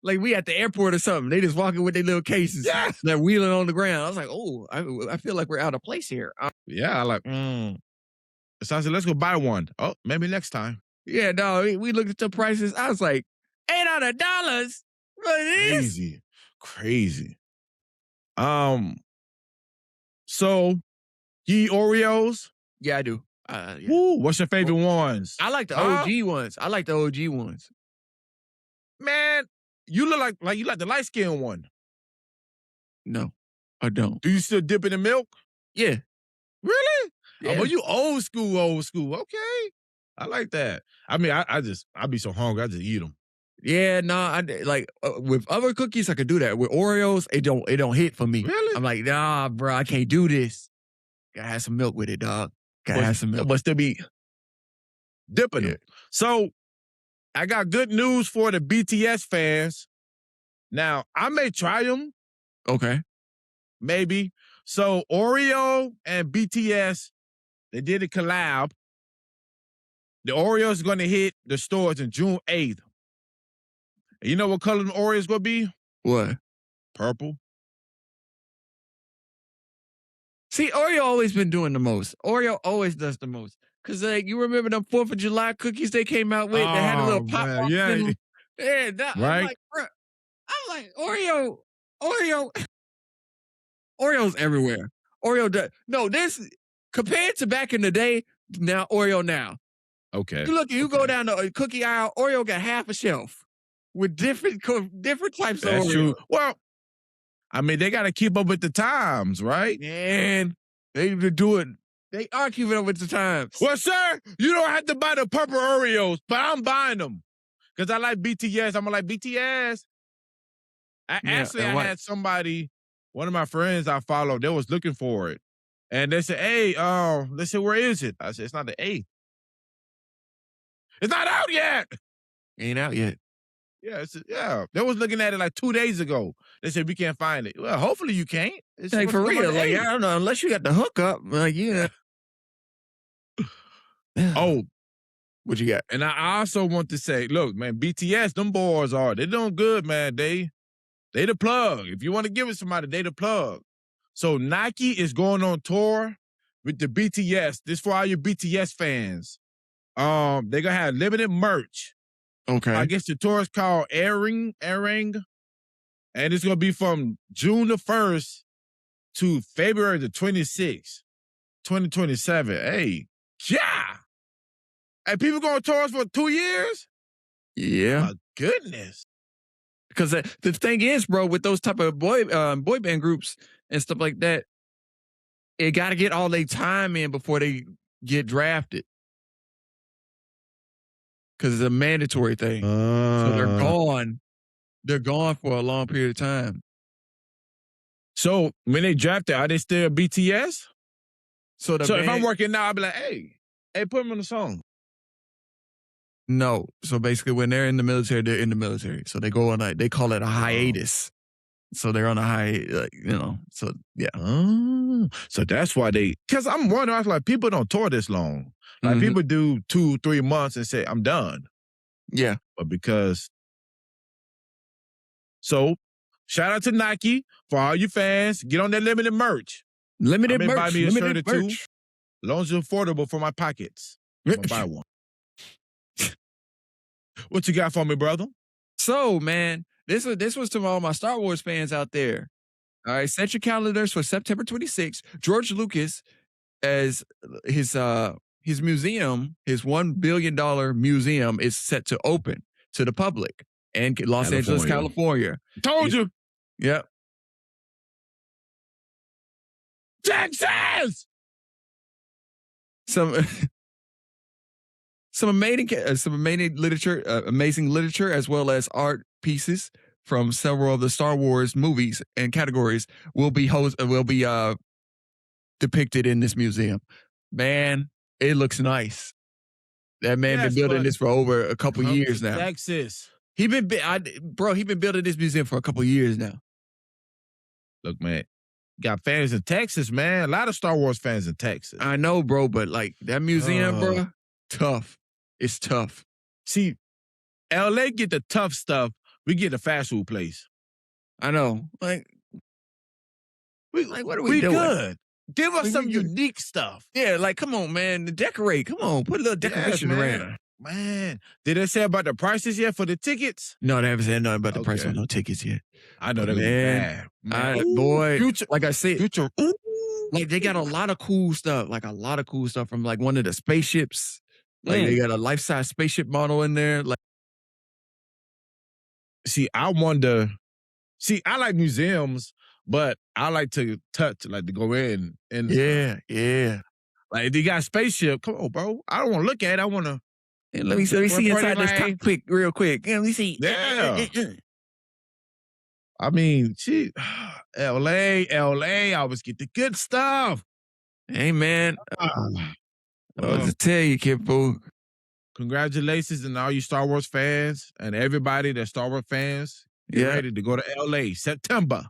Like we at the airport or something. They just walking with their little cases. Yeah. They're wheeling on the ground. I was like, oh, I feel like we're out of place here. Yeah, I like, So I said, let's go buy one. Oh, maybe next time. Yeah, no, we looked at the prices. I was like, $800. What it is? Crazy. So you eat Oreos? Yeah, I do. Yeah. Woo, what's your favorite ones? I like the OG ones. I like the OG ones. Man, you look like you like the light-skinned one. No, I don't. Do you still dip it in milk? Yeah. Really? Yeah. Oh, well, you old school. Okay. I like that. I mean, I be so hungry, I just eat them. Yeah, no, I like with other cookies I could do that. With Oreos, it don't hit for me. Really? I'm like, nah, bro, I can't do this. Gotta have some milk with it, dog. Gotta have some milk. But still be dipping them. So I got good news for the BTS fans. Now, I may try them. Okay. Maybe. So Oreo and BTS, they did a collab. The Oreo is going to hit the stores in June 8th. And you know what color the Oreo is going to be? What? Purple. See, Oreo always been doing the most. Oreo always does the most. Cause like you remember them 4th of July cookies they came out with that had a little pop off in them? Yeah, right. I'm like Oreo's everywhere. Oreo does this compared to back in the day. Now Oreo now. Okay. You go down the cookie aisle. Oreo got half a shelf with different types of Oreo. True. Well, I mean, they got to keep up with the times, right? Man, they do it. They are keeping up with the times. Well, sir, you don't have to buy the purple Oreos, but I'm buying them because I like BTS. I'm like BTS. I had somebody, one of my friends I followed, they was looking for it, and they said, "Hey, they said, where is it?" I said, "It's not the 8th. It's not out yet. Ain't out yet." Yeah, they was looking at it like 2 days ago. They said we can't find it. Well, hopefully you can't. It's like for real. Like I don't know, unless you got the hookup. Like Oh, what you got? And I also want to say, look, man, BTS, them boys they're doing good, man. They the plug. If you want to give it somebody, they the plug. So Nike is going on tour with the BTS. This for all your BTS fans. They're gonna have limited merch. Okay. I guess the tour is called Airing, and it's gonna be from June the 1st to February the 26th, 2027. Hey, yeah. Hey, people going to tours for 2 years? Yeah. My goodness. Because the thing is, bro, with those type of boy band groups and stuff like that, it got to get all their time in before they get drafted. Because it's a mandatory thing. So they're gone. They're gone for a long period of time. So when they drafted, are they still BTS? So if I'm working now, I'll be like, hey, put them on the song. No. So basically, when they're in the military, they're in the military. So they go on they call it a hiatus. So they're on a so yeah. So that's why because I'm wondering, I was like, people don't tour this long. Like people do 2-3 months and say, I'm done. Yeah. But so shout out to Nike for all you fans. Get on that limited merch. Limited merch. Buy me a shirt or two. Merch. As long as it's affordable for my pockets. I'm gonna buy one. What you got for me, brother? So, man, this was to all my Star Wars fans out there. All right, set your calendars for September 26th. George Lucas, as his museum, his $1 billion museum, is set to open to the public in Los Angeles, California. Told you. Yep. Texas! Some amazing literature, as well as art pieces from several of the Star Wars movies and categories will be depicted in this museum. Man, it looks nice. That man been building this for over a couple years now. Texas. He been building this museum for a couple years now. Look, man, got fans in Texas, man. A lot of Star Wars fans in Texas. I know, bro, but like that museum, bro, tough. It's tough. See, LA get the tough stuff. We get the fast food place. I know. What are we doing? Good. Give us some unique stuff. Yeah, like, come on, man. Decorate. Come on. Put a little decoration around. Man. Did they say about the prices yet for the tickets? No, they haven't said nothing about the price on no tickets yet. I know they're bad. Boy, future, like I said, future. Like they got a lot of cool stuff. Like a lot of cool stuff from like one of the spaceships. Like they got a life-size spaceship model in there. Like, see, I wonder. See, I like museums, but I like to touch, like to go in and yeah. Like they got a spaceship. Come on, bro. I don't want to look at it. I want to. Let me see inside this cockpit real quick. Let me see. Yeah. I mean, LA, I always get the good stuff. Hey, man. I was to tell you, kid fool. Congratulations to all you Star Wars fans and everybody that's Star Wars fans. Get ready to go to LA, September.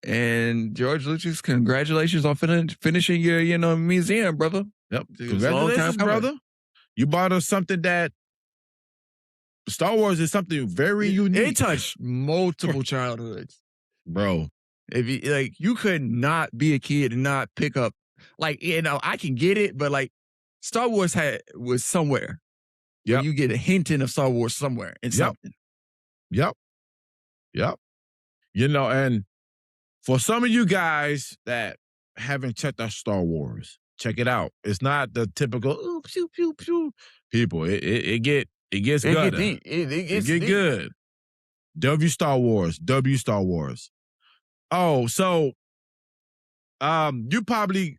And George Lucas, congratulations on finishing your museum, brother. Yep. Congratulations, brother. You bought us something that Star Wars is something very unique. It touched multiple childhoods, bro. If you could not be a kid and not pick up, I can get it, but like Star Wars was somewhere. Yeah, you get a hinting of Star Wars somewhere in something. Yep. And for some of you guys that haven't checked out Star Wars, check it out. It's not the typical pew pew pew people. It gets good. It gets good. W Star Wars. Oh, so you probably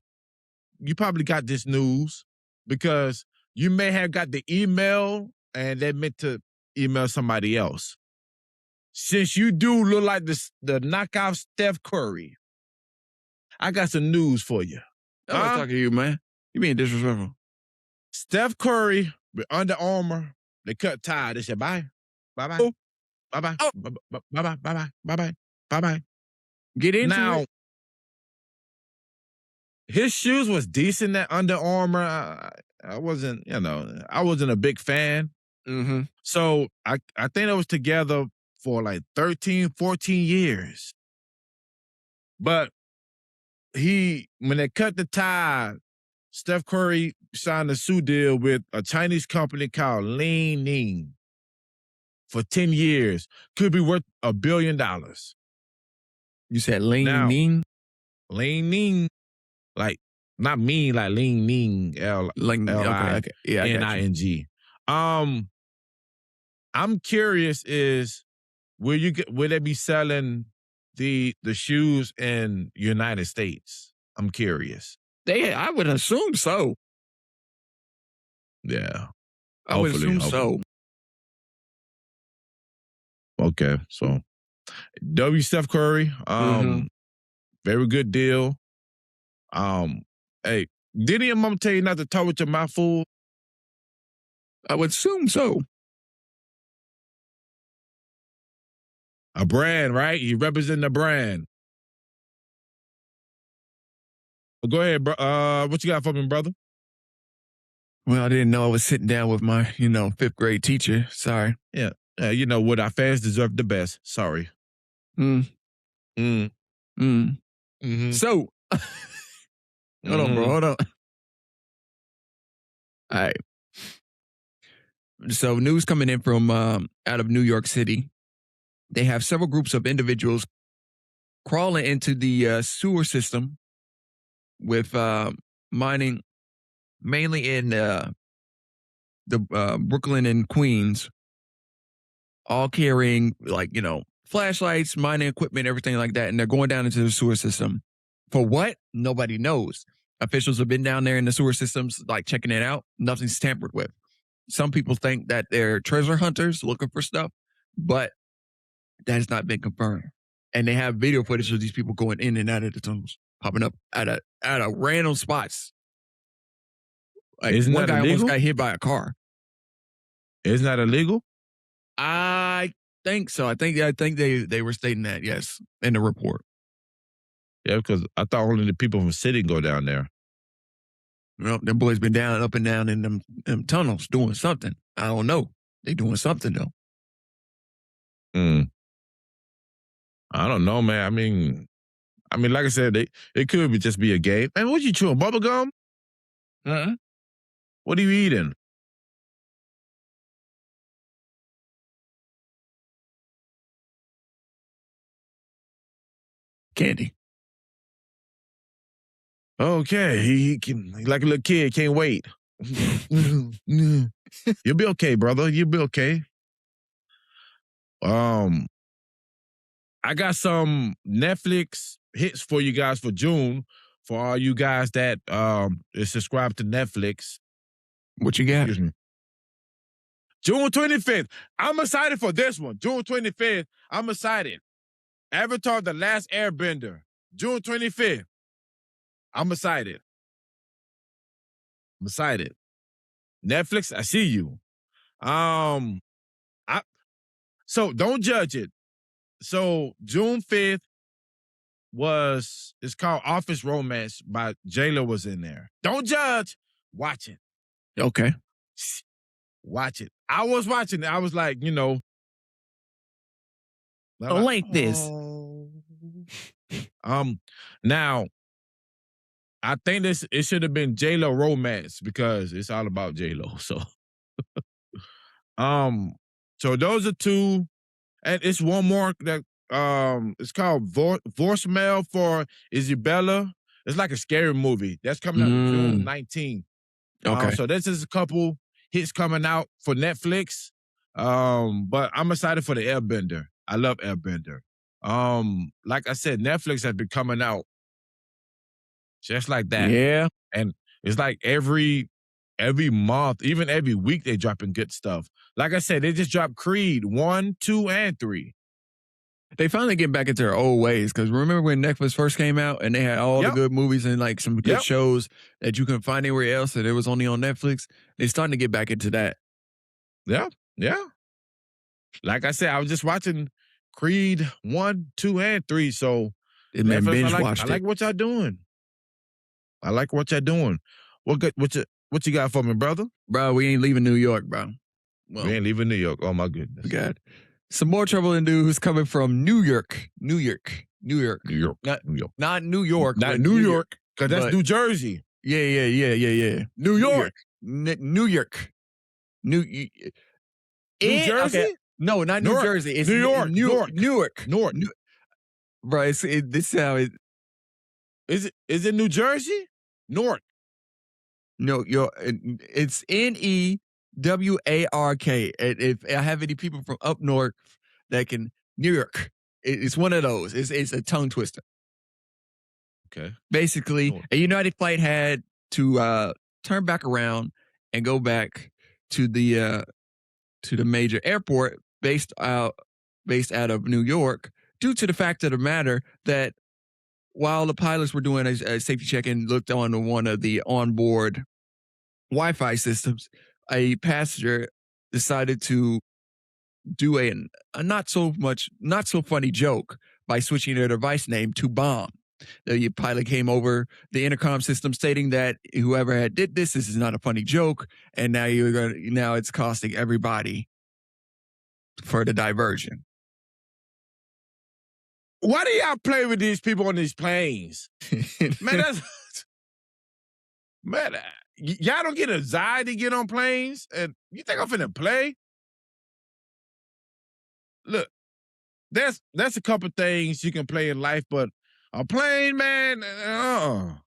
got this news because you may have got the email and they meant to email somebody else. Since you do look like the knockoff Steph Curry, I got some news for you. I'm not talking to you, man. You being disrespectful. Steph Curry with Under Armour, they cut tie. They said bye. Bye-bye. Bye-bye. Bye-bye. Bye-bye. Bye-bye. Bye-bye. Get into now, it. His shoes was decent at Under Armour. I wasn't a big fan. Mm-hmm. So I think they was together for like 13, 14 years. But when they cut the tie, Steph Curry signed a shoe deal with a Chinese company called Lean Ning for 10 years. Could be worth $1 billion. You said Lean Ning? Lean Ning. Like Not mean like lean, ning, Like, okay. Yeah, I got you. Ning. I'm curious is will they be selling the shoes in United States? I'm curious. I would assume so. Yeah. I would assume so. Okay. So W Steph Curry. Very good deal. Hey, didn't your mom tell you not to talk with your mouth full? I would assume so. A brand, right? You represent the brand. Well, go ahead, bro. What you got for me, brother? Well, I didn't know I was sitting down with my, 5th grade teacher. Sorry. Yeah. You know what? Our fans deserve the best. Sorry. Mm. Mm. Mm. Mm-hmm. So, hold on, bro. Hold on. All right. So, news coming in from out of New York City. They have several groups of individuals crawling into the sewer system with mining, mainly in the Brooklyn and Queens, all carrying flashlights, mining equipment, everything like that, and they're going down into the sewer system. For what? Nobody knows. Officials have been down there in the sewer systems, like checking it out. Nothing's tampered with. Some people think that they're treasure hunters looking for stuff, but that has not been confirmed. And they have video footage of these people going in and out of the tunnels, popping up at random spots. Like Isn't one that guy almost illegal? got hit by a car. Isn't that illegal? I think so. I think they were stating that, yes, in the report. Yeah, because I thought only the people from the city go down there. Well, them boys been up and down in them tunnels doing something. I don't know. They doing something though. I don't know, man. I mean, like I said, it could just be a game. Man, what you chewing? Bubble gum? What are you eating? Candy. Okay, he like a little kid, can't wait. You'll be okay, brother. You'll be okay. I got some Netflix hits for you guys for June. For all you guys that is subscribed to Netflix. What you got? Excuse me. June 25th. I'm excited for this one. June 25th. I'm excited. Avatar: The Last Airbender. June 25th. I'm excited. Netflix, I see you. So don't judge it. So June 5th it's called Office Romance by J-Lo was in there. Don't judge. Watch it. Okay. Watch it. I was watching it. I was like, I like this. Now, I think it should have been J-Lo romance because it's all about J-Lo. So, so those are two, and it's one more that it's called Voicemail for Isabella. It's like a scary movie that's coming out June 19th. Okay. So this is a couple hits coming out for Netflix. But I'm excited for the Airbender. I love Airbender. Like I said, Netflix has been coming out just like that. Yeah. And it's like every month, even every week, they dropping good stuff. Like I said, they just dropped Creed 1, 2, and 3. They finally get back into their old ways because remember when Netflix first came out and they had all the good movies and like some good shows that you couldn't find anywhere else and it was only on Netflix? They're starting to get back into that. Yeah. Like I said, I was just watching Creed 1, 2, and 3. So Man, binge watched I like what y'all doing. What you got for me, brother? Bro, we ain't leaving New York, bro. Well, we ain't leaving New York. Oh my goodness. God. Some more troubling news coming from New York. Not New York. Not New York. Not New York, because that's New Jersey. Yeah. New York. New York. New Jersey? Okay. No, not New Jersey. It's New York. Newark. Bro, this is how it... Is it New Jersey? North. No, it's Newark. If I have any people from up north that can Newark, it's one of those. It's a tongue twister. Okay. Basically, North. a United flight had to turn back around and go back to the major airport based out of New York, due to the fact of the matter that while the pilots were doing a safety check and looked on one of the onboard Wi-Fi systems, a passenger decided to do a not so funny joke by switching their device name to Bomb. The pilot came over the intercom system stating that whoever had did this is not a funny joke, and now it's costing everybody for the diversion. Why do y'all play with these people on these planes? Man, y'all don't get anxiety to get on planes? And you think I'm finna play? Look, there's a couple things you can play in life, but a plane, man, man,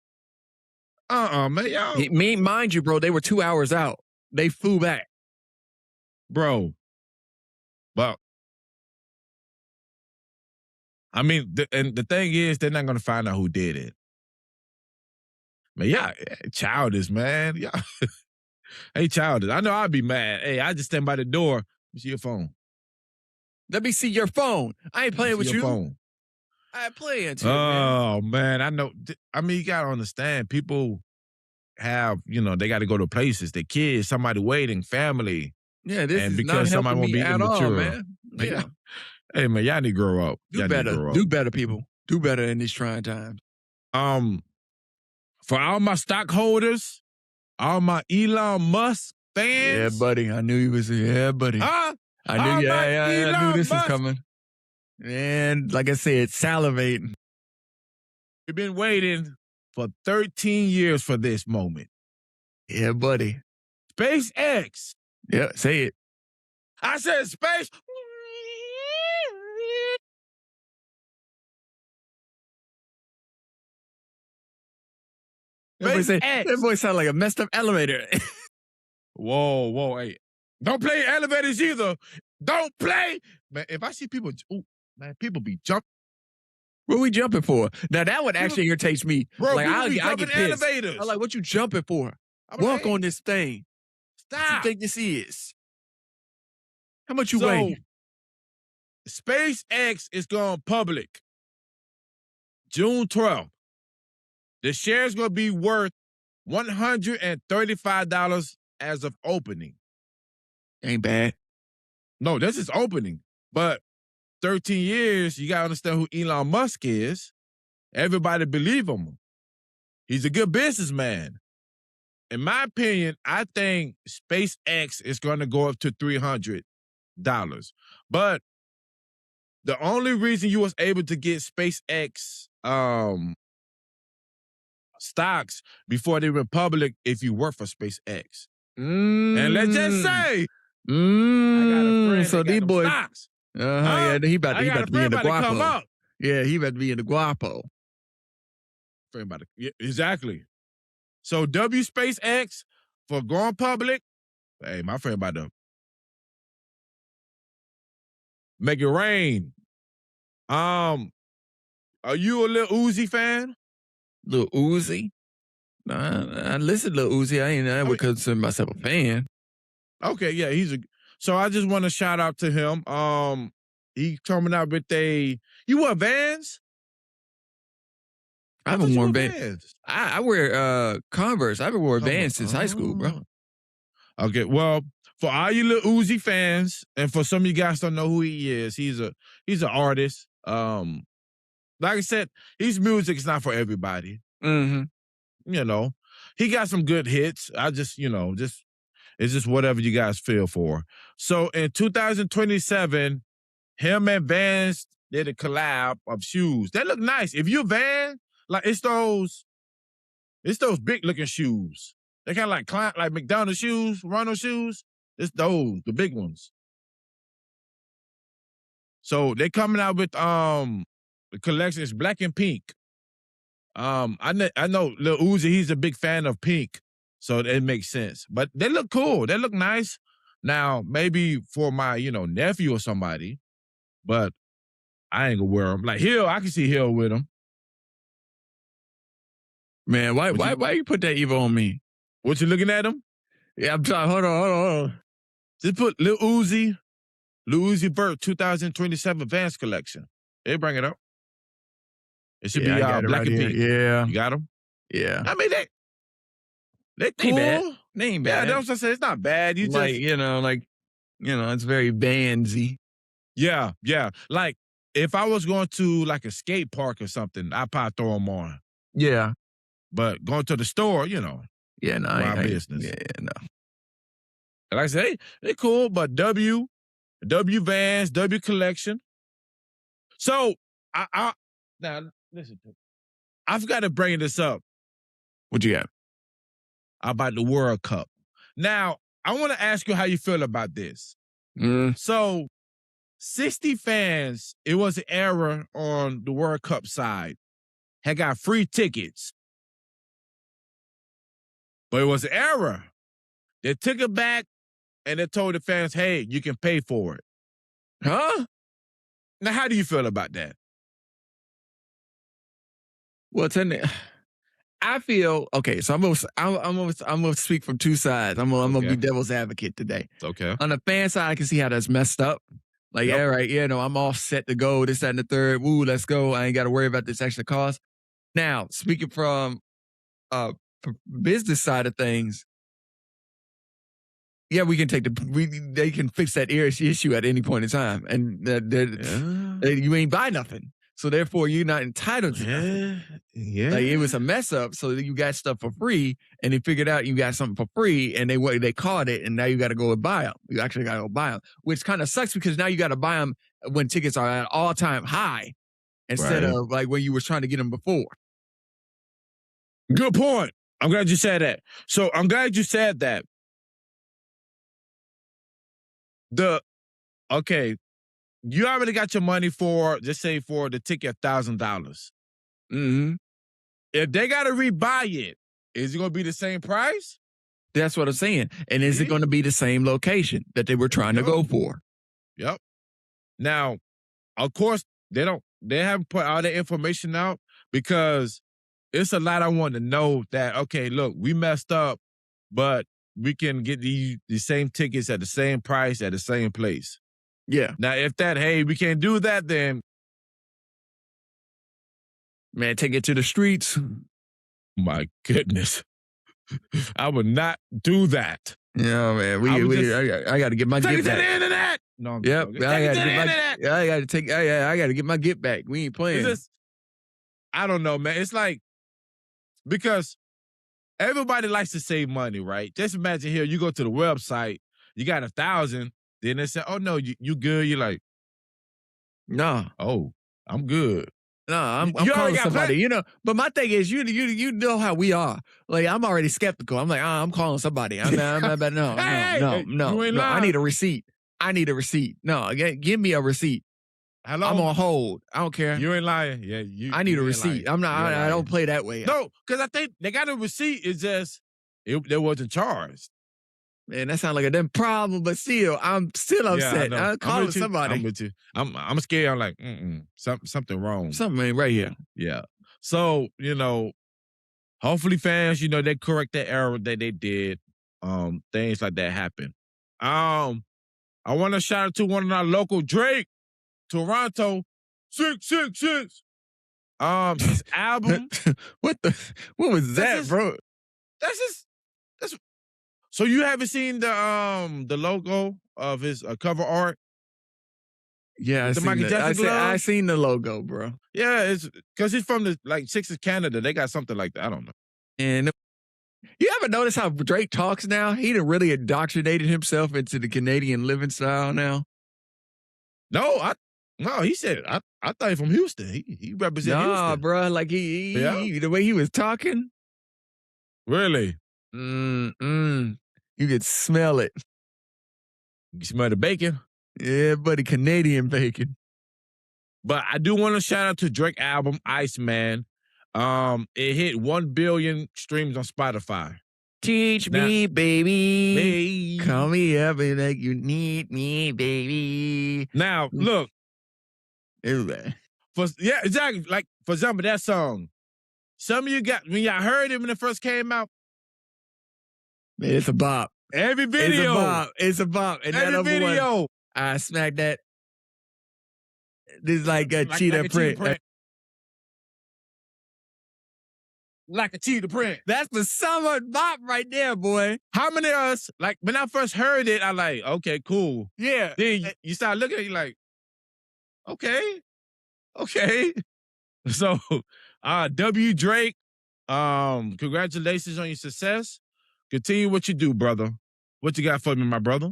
y'all. Mind you, bro, they were 2 hours out. They flew back. Bro. Well, I mean, the thing is, they're not going to find out who did it. Man, yeah, childish, man. Yeah. Hey, childish. I know I'd be mad. Hey, I just stand by the door. Let me see your phone. Let me see your phone. I ain't playing with you. Phone. I ain't playing too, man. I know. I mean, you got to understand. People have, they got to go to places. Their kids, somebody waiting, family. Yeah, this is not helping me at all, man. Yeah. Hey, man, y'all need to grow up. Do better, people. Do better in these trying times. For all my stockholders, all my Elon Musk fans. Yeah, buddy. I knew he was here. Yeah, buddy. I knew this was coming. And like I said, salivating. We've been waiting for 13 years for this moment. Yeah, buddy. SpaceX. Yeah, say it. I said space. That voice sound like a messed up elevator. Whoa, hey. Don't play elevators either. Don't play. Man, if I see people, people be jumping. What are we jumping for? Now, that one actually irritates me. Bro, like, I get pissed. Elevators. I'm like, what you jumping for? Walk on this thing. Stop. What you think this is? How much you weigh? SpaceX is going public June 12th. The shares going to be worth $135 as of opening. Ain't bad. No, this is opening. But 13 years, you got to understand who Elon Musk is. Everybody believe him. He's a good businessman. In my opinion, I think SpaceX is going to go up to $300. But the only reason you was able to get SpaceX stocks before they went public if you work for SpaceX. And let's just say, I got a friend so these boys, stocks. Yeah, he about to be in the guapo. Yeah, he about to be in the guapo. Yeah, exactly. So SpaceX for going public. Hey, my friend about to make it rain. Are you a Lil Uzi fan? Lil Uzi? Nah, I listen to Lil Uzi. I would consider myself a fan. Okay, yeah, so I just want to shout out to him. He coming out with you wear Vans? I haven't worn Vans. I wear Converse. I haven't worn Vans since high school, bro. Okay, well, for all you Lil Uzi fans, and for some of you guys don't know who he is, he's an artist. Like I said, his music is not for everybody. Mm-hmm. He got some good hits. I just, it's just whatever you guys feel for. So in 2027, him and Vans did a collab of shoes. They look nice. If you're Van, like it's those big looking shoes. They kind of like McDonald's shoes, Ronald shoes. It's those, the big ones. So they coming out with the collection is black and pink. I know Lil Uzi, he's a big fan of pink, so it makes sense. But they look cool. They look nice. Now, maybe for my, nephew or somebody, but I ain't gonna wear them. Like Hill, I can see Hill with them. Man, why you put that evil on me? What you looking at them? Yeah, I'm trying. Hold on. Just put Lil Uzi Vert 2027 Vans collection. They bring it up. It should be I got it black right and here. pink. Yeah, You got them? yeah. I mean, they cool. They ain't Yeah, bad. that's what I say. It's not bad. You Like, just it's very Vansy. Yeah. Like if I was going to like a skate park or something, I'd probably throw them on. Yeah. But going to the store, Yeah, no, my business. Yeah, no. Like I say, they cool, but W Vans, W collection. So I now listen to me. I've got to bring this up What you got? about the World Cup. Now, I want to ask you how you feel about this. So 60 fans, it was an error on the World Cup side, had got free tickets. But it was an error. They took it back and they told the fans, hey, you can pay for it. Huh? Now, how do you feel about that? Well, I feel okay. So I'm gonna speak from two sides. I'm gonna be devil's advocate today. Okay. On the fan side, I can see how that's messed up. Like, Yep. all right, I'm all set to go. This, that, and the third. Woo, let's go. I ain't got to worry about this extra cost. Now, speaking from business side of things, yeah, we can they can fix that issue at any point in time, and you ain't buy nothing, so therefore you're not entitled to nothing. Yeah. Like, it was a mess up, so you got stuff for free, and they figured out you got something for free, and they caught it, and now you got to go and buy them. You actually got to go buy them, which kind of sucks because now you got to buy them when tickets are at all time high instead of like when you were trying to get them before. Good point. I'm glad you said that. So I'm glad you said that. You already got your money for, just say for the ticket, $1,000. Mm-hmm. If they got to rebuy it, is it going to be the same price? That's what I'm saying. And is it going to be the same location that they were trying to go for? Yep. Now, of course, they haven't put all the information out because it's a lot I want to know that, okay, look, we messed up, but we can get the same tickets at the same price at the same place. Yeah. Now, if we can't do that, then man, take it to the streets. My goodness. I would not do that. Yeah, man. I got to get my take get it back. To the internet. No, yep. I got to get my get back. We ain't playing. I don't know, man. It's like, because everybody likes to save money, right? Just imagine here, you go to the website, you got 1,000, then they say, oh no, you good. You're like, no. Oh, I'm good. No, I'm calling somebody, But my thing is, you know how we are. Like, I'm already skeptical. I'm like, I'm calling somebody. No. You ain't lying. I need a receipt. No, give me a receipt. Hello? I'm on hold. I don't care. You ain't lying. Yeah, I need a receipt. Lying. I'm not. I don't play that way. No, because I think they got a receipt. It's just they wasn't charged. Man, that sounds like a damn problem, but still, I'm still upset. I'm calling somebody. I'm with you. I'm scared. I'm like, something wrong. Something ain't right here. Yeah. So, hopefully fans, they correct that error that they did. Things like that happen. I want to shout out to one of our local Drake, Toronto, 666. His album. What was that, bro? So you haven't seen the logo of his cover art? Yeah, I seen the logo, bro. Yeah, it's because he's from the Sixers Canada. They got something like that. I don't know. And you ever notice how Drake talks now? He done really indoctrinated himself into the Canadian living style now. No, he said I thought he from Houston. He represents Houston. Nah, bro, like he the way he was talking. Really? You could smell it. You smell the bacon? Yeah, buddy, Canadian bacon. But I do want to shout out to Drake album, Iceman. It hit 1 billion streams on Spotify. Teach Now- me, baby. Babe. Call me up and like you need me, baby. Now, look, Anyway. yeah, exactly. Like, for example, that song. Some of you got, when y'all heard it when it first came out, Man, it's a bop. every video. It's a bop. It's a bop. And that Every other one, video. I smacked that. This is like a cheetah like a print. Like a cheetah print. That's the summer bop right there, boy. How many of us, like, when I first heard it, I like, okay, cool. Yeah. Then you start looking at it, you like, okay. So, W. Drake, congratulations on your success. Continue what you do, brother. What you got for me, my brother?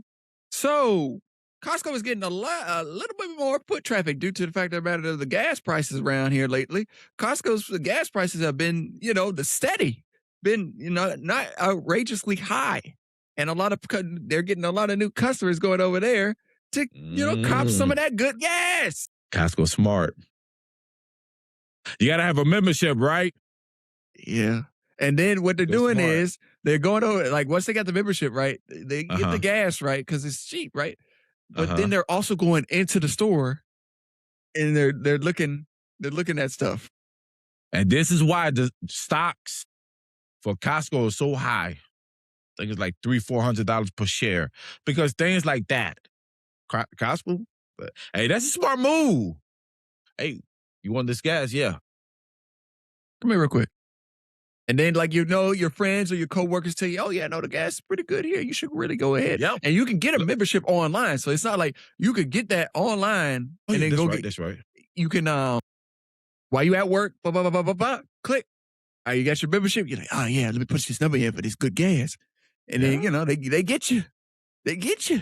So Costco is getting a little bit more foot traffic due to the fact that the gas prices around here lately. Costco's gas prices have been, the steady, been, not outrageously high. And they're getting a lot of new customers going over there to, cop some of that good gas. Costco smart. You got to have a membership, right? Yeah. And then what they're doing smart. is they're going over, like, once they got the membership, right, they get the gas, right, because it's cheap, right? But then they're also going into the store and they're looking at stuff. And this is why the stocks for Costco is so high. I think it's like $300-$400 per share. Because things like that. Costco, hey, that's a smart move. Hey, you want this gas? Yeah. Come here real quick. And then, like, your friends or your coworkers tell you, oh, yeah, no, the gas is pretty good here. You should really go ahead. Yep. And you can get a membership online. So it's not like you could get that online and then go get. That's right. You can, while you at work, blah, blah, blah, blah, blah, blah, click. You got your membership. You're like, oh, yeah, let me push this number in for this good gas. And then, they get you. They get you.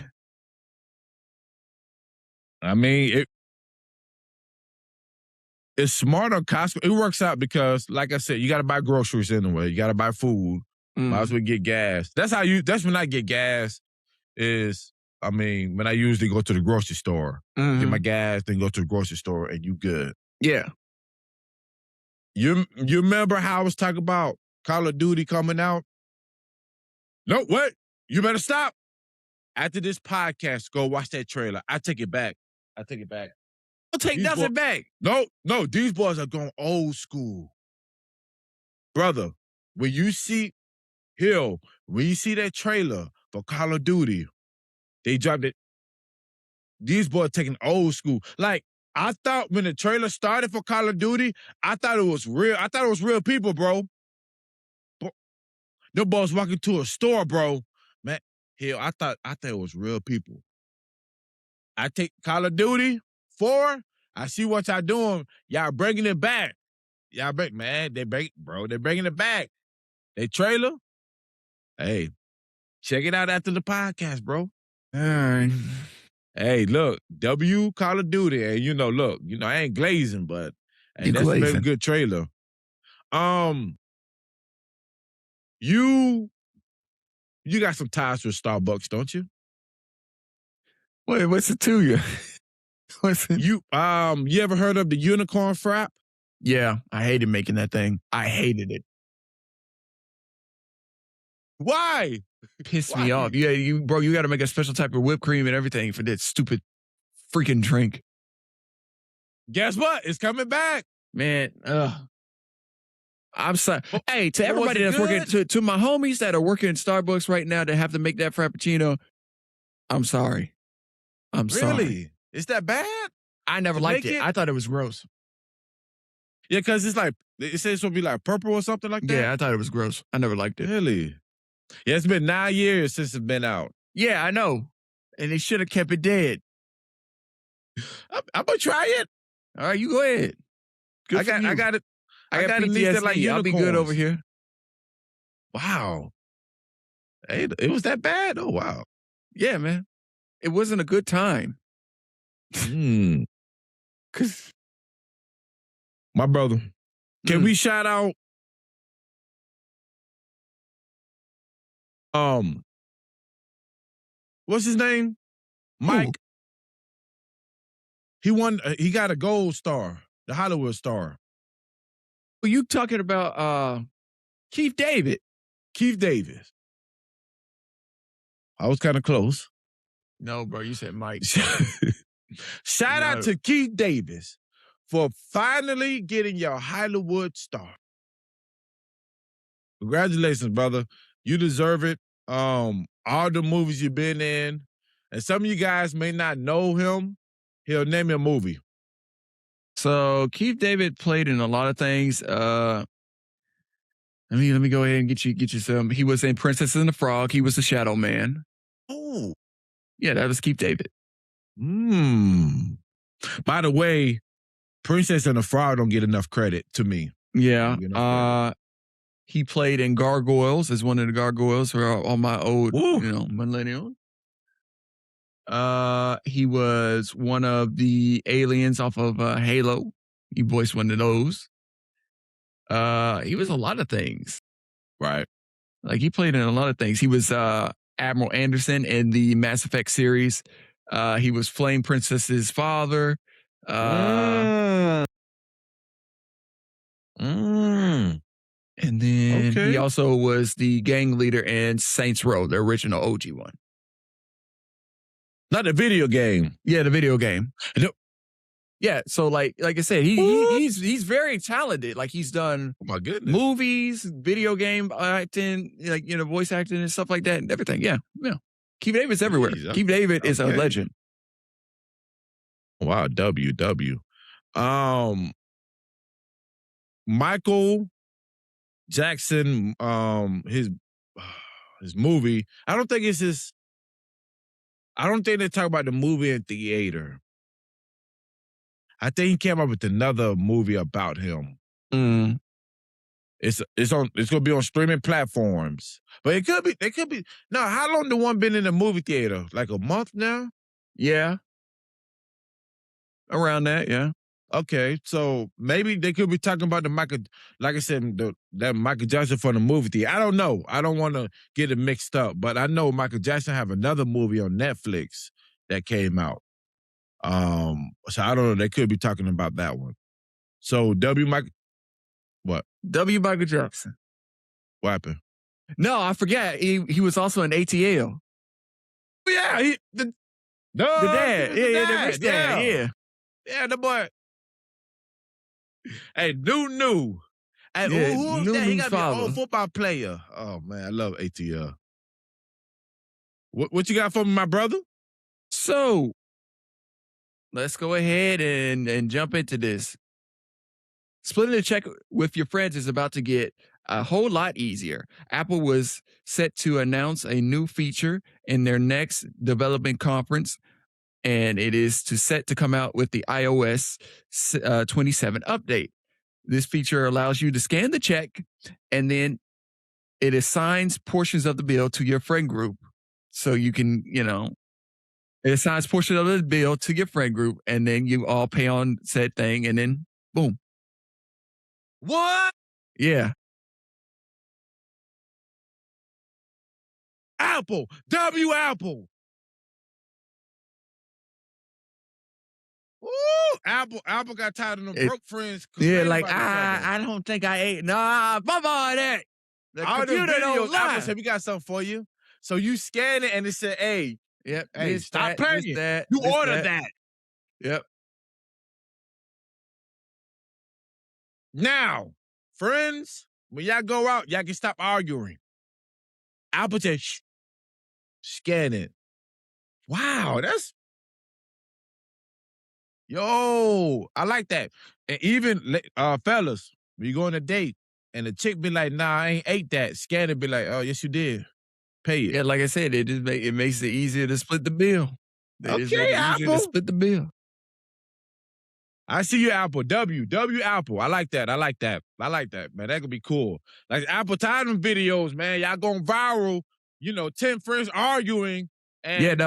I mean, it's smart on Costco. It works out because, like I said, you got to buy groceries anyway. You got to buy food. Might as well get gas. That's when I get gas when I usually go to the grocery store, get my gas, then go to the grocery store, and you good. Yeah. You remember how I was talking about Call of Duty coming out? No, what? You better stop. After this podcast, go watch that trailer. I take it back. I'll take nothing back. No, these boys are going old school. Brother, when you see that trailer for Call of Duty, they dropped it. These boys taking old school. Like, I thought when the trailer started for Call of Duty, I thought it was real. I thought it was real people, bro. The boys walking to a store, bro. Man, I thought it was real people. I take Call of Duty 4. I see what y'all doing. Y'all bringing it back. They're bringing it back. They trailer. Hey, check it out after the podcast, bro. All right. Hey, look, W Call of Duty, and I ain't glazing, but hey, that's a very good trailer. You got some ties with Starbucks, don't you? Wait, what's it to you? You ever heard of the unicorn frap? Yeah, I hated making that thing. I hated it. Why? Pissed me off. Yeah, you got to make a special type of whipped cream and everything for that stupid freaking drink. Guess what? It's coming back. Man, I'm sorry. Hey, to everybody that's working, to my homies that are working in Starbucks right now that have to make that Frappuccino, I'm sorry. Sorry. Really? Is that bad? I never liked it. I thought it was gross. Yeah, because it's like, it says it's supposed to be like purple or something like that. Yeah, I thought it was gross. I never liked it. Really? Yeah, it's been 9 years since it's been out. Yeah, I know. And they should have kept it dead. I'm going to try it. All right, you go ahead. I got it. I got PTSD. like unicorns. I'll be good over here. Wow. Hey, it was that bad? Oh, wow. Yeah, man. It wasn't a good time. Cause my brother, can we shout out what's his name? Mike. He won. He got a gold star, the Hollywood star. you talking about Keith David? Keith Davis. I was kind of close. No, bro, you said Mike. Shout out No. to Keith Davis for finally getting your Hollywood star. Congratulations, brother. You deserve it. All the movies you've been in, and some of you guys may not know him. He'll name you a movie. So Keith David played in a lot of things. Let me go ahead and get you some. He was in Princess and the Frog. He was the Shadow Man. Oh. Yeah, that was Keith David. By the way, Princess and the Frog don't get enough credit to me. Yeah. He played in Gargoyles as one of the gargoyles for all my old, millennials. He was one of the aliens off of Halo. He voiced one of those. He was a lot of things. Right. Like he played in a lot of things. He was Admiral Anderson in the Mass Effect series. He was Flame Princess's father. And then he also was the gang leader in Saints Row, the original OG one. Not the video game. Yeah, the video game. Yeah, so like I said, he's very talented. Like he's done movies, video game acting, like voice acting and stuff like that and everything. Yeah. Keith David's everywhere. Keith David is a legend. Wow, WW. Michael Jackson, his movie. I don't think they talk about the movie in theater. I think he came up with another movie about him. It's gonna be on streaming platforms. But it could be. No, how long the one been in the movie theater? Like a month now? Yeah. Around that, yeah. Okay, so maybe they could be talking about the Michael, like I said, that Michael Jackson from the movie theater. I don't know. I don't want to get it mixed up, but I know Michael Jackson have another movie on Netflix that came out. So I don't know. They could be talking about that one. So what? W. Michael Jackson. What happened? No, I forget. He was also in ATL. Yeah, the dad. The rich dad. Yeah, the boy. Hey, new. Hey, who's that? He got to be an old football player. Oh, man, I love ATL. What you got for me, my brother? So, let's go ahead and jump into this. Splitting a check with your friends is about to get a whole lot easier. Apple was set to announce a new feature in their next development conference, and it is set to come out with the iOS 27 update. This feature allows you to scan the check, and then it assigns portions of the bill to your friend group. So you can, it assigns portions of the bill to your friend group, and then you all pay on said thing, and then boom. What? Yeah. Apple. Apple. Ooh, Apple got tired of them broke friends. Yeah, like I don't think I ate. Nah, bump all that. The computer don't lie. Apple said, we got something for you. So you scan it and it said, hey, stop playing. You ordered that. Yep. Now, friends, when y'all go out, y'all can stop arguing. Apple said, scan it. Wow, I like that. And even fellas, when you go on a date and the chick be like, nah, I ain't ate that. Scan it, be like, oh, yes, you did. Pay it. Yeah, like I said, it makes it easier to split the bill. Okay, Apple. To split the bill. I see you, Apple. W Apple. I like that, man. That could be cool. Like Apple tired of them videos, man. Y'all going viral, 10 friends arguing. And,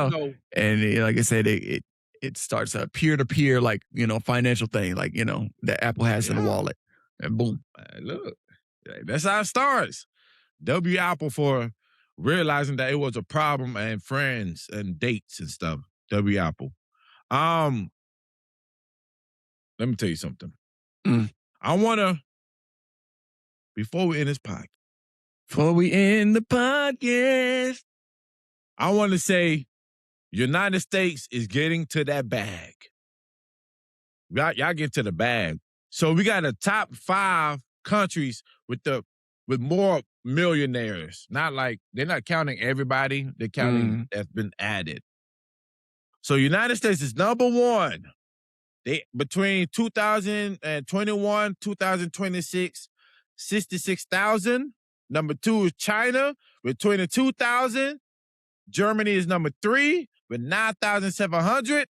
and like I said, it starts a peer-to-peer, like, financial thing, like, that Apple has in the wallet. And boom. Look, that's how it starts. W Apple for realizing that it was a problem and friends and dates and stuff. W Apple. Let me tell you something. I want to before we end this podcast, Before we end the podcast, I want to say United States is getting to that bag. Y'all get to the bag. So we got a top 5 countries with more millionaires. Not like they're not counting everybody. They're counting that's been added. So United States is number 1. They between 2021, 2026, 66,000. Number 2 is China with 22,000. Germany is number 3 with 9,700.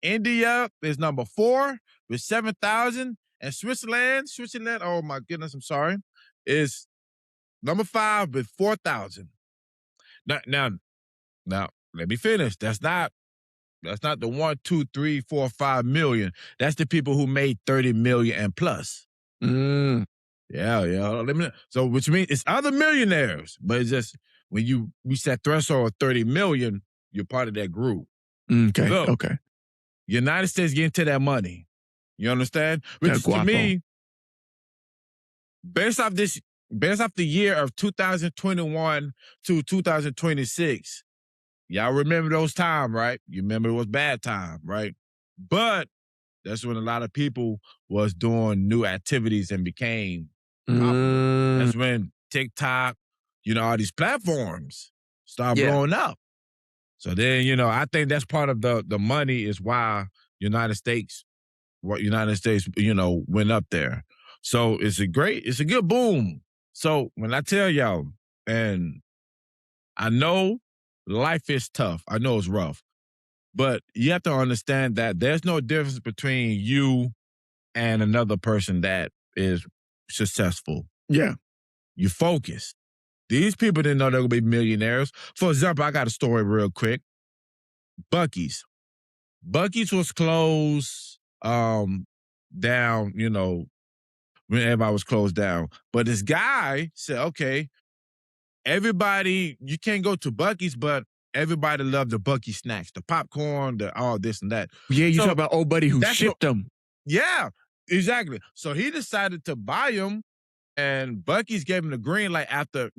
India is number 4 with 7,000. And Switzerland, oh my goodness, I'm sorry, is number 5 with 4,000. Now, let me finish. That's not the 1, 2, 3, 4, 5 million. That's the people who made 30 million and plus. Yeah. So which means it's other millionaires, but it's just when you reach that threshold of 30 million, you're part of that group. Okay. Look, Okay. United States getting to that money. You understand? Which is, to me, based off the year of 2021 to 2026, y'all remember those times, right? You remember it was bad time, right? But that's when a lot of people was doing new activities and became popular. That's when TikTok, all these platforms start blowing up. So then, I think that's part of the money is why United States, went up there. So it's a good boom. So when I tell y'all, and I know life is tough. I know it's rough. But you have to understand that there's no difference between you and another person that is successful. Yeah. You focus. These people didn't know they were going to be millionaires. For example, I got a story real quick. Buc-ee's. Buc-ee's was closed down, when everybody was closed down. But this guy said, okay, everybody, you can't go to Buc-ee's, but everybody loved the Buc-ee's snacks, the popcorn, all this and that. Yeah, you talk about old buddy who shipped them. Yeah, exactly. So he decided to buy them, and Buc-ee's gave him the green light after,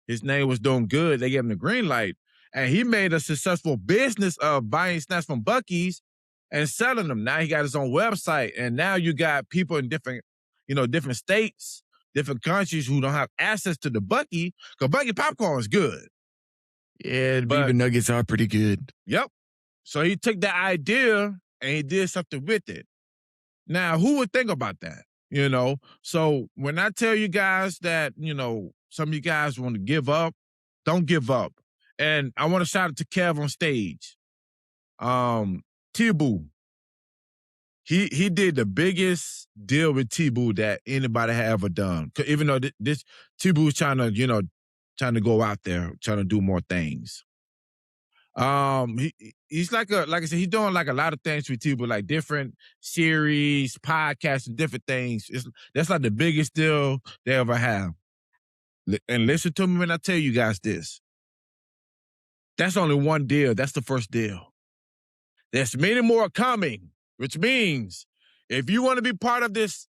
his name was doing good. They gave him the green light. And he made a successful business of buying snacks from Buc-ee's and selling them. Now he got his own website, and now you got people in different states, different countries who don't have access to the Buc-ee, because Buc-ee popcorn is good. Yeah, the beaver nuggets are pretty good. Yep. So he took that idea and he did something with it. Now, who would think about that? So when I tell you guys that, some of you guys want to give up, don't give up. And I want to shout out to Kev on stage. T-Boo. He did the biggest deal with T-Boo that anybody had ever done. Even though this T-Boo's trying to go out there, trying to do more things. He's like I said, he's doing like a lot of things with T-Boo, like different series, podcasts, and different things. That's like the biggest deal they ever have. And listen to me when I tell you guys this. That's only one deal. That's the first deal. There's many more coming, which means if you want to be part of this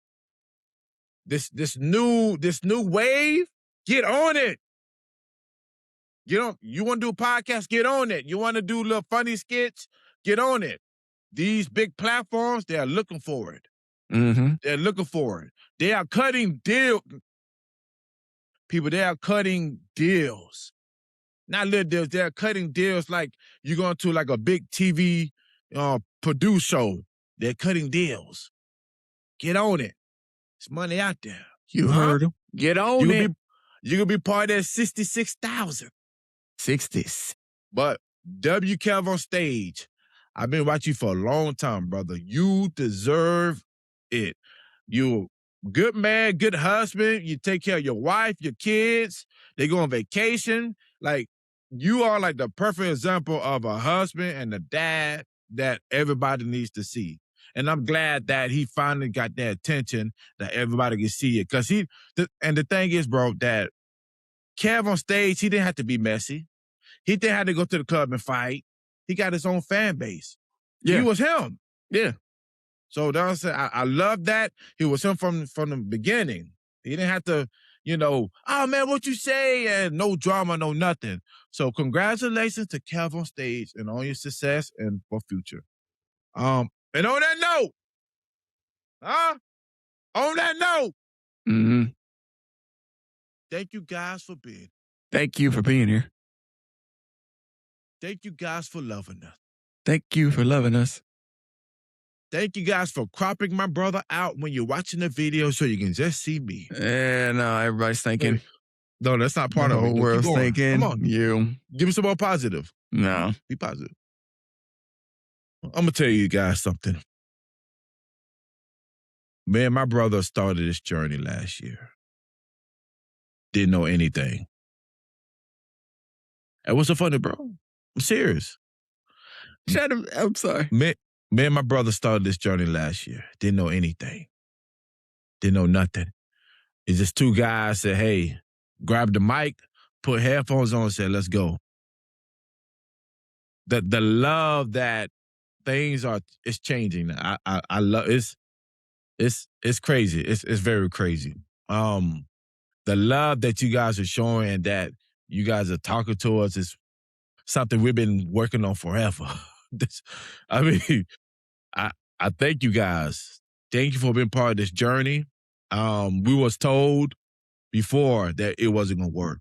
new wave, get on it. You want to do a podcast, get on it. You want to do little funny skits, get on it. These big platforms, they are looking for it. Mm-hmm. They're looking for it. They are cutting deals. People, they are cutting deals. Not little deals. They're cutting deals like you're going to like a big TV produce show. They're cutting deals. Get on it. There's money out there. You heard them. Get on it. You can be part of that 66,000. 60s. But W. Kev on stage, I've been watching you for a long time, brother. You deserve it. You good man, good husband. You take care of your wife, your kids. They go on vacation. Like, you are like the perfect example of a husband and a dad that everybody needs to see. And I'm glad that he finally got that attention that everybody can see it. Because and the thing is, bro, that Kev on stage, he didn't have to be messy. He didn't have to go to the club and fight. He got his own fan base. Yeah. He was him. Yeah. So I love that. He was him from the beginning. He didn't have to, oh man, what you say? And no drama, no nothing. So congratulations to Kev on stage and on your success and for future. And on that note, Mm-hmm. thank you guys for being. Thank you for being here. Thank you guys for loving us. Thank you for loving us. Thank you guys for cropping my brother out when you're watching the video so you can just see me. And everybody's thinking. No, that's not part the of it. whole No, keep world's going. thinking. Come on. You. Give me some more positive. No. Be positive. I'm going to tell you guys something. Me and my brother started this journey last year. Didn't know anything. It was so funny, bro. I'm serious. Shut up. I'm sorry. Me and my brother started this journey last year. Didn't know anything. Didn't know nothing. It's just two guys said, hey, grab the mic, put headphones on, and said, let's go. The love that things it's changing. I love it's crazy. It's very crazy. The love that you guys are showing and that you guys are talking to us is something we've been working on forever. I thank you guys. Thank you for being part of this journey. We was told before that it wasn't gonna work.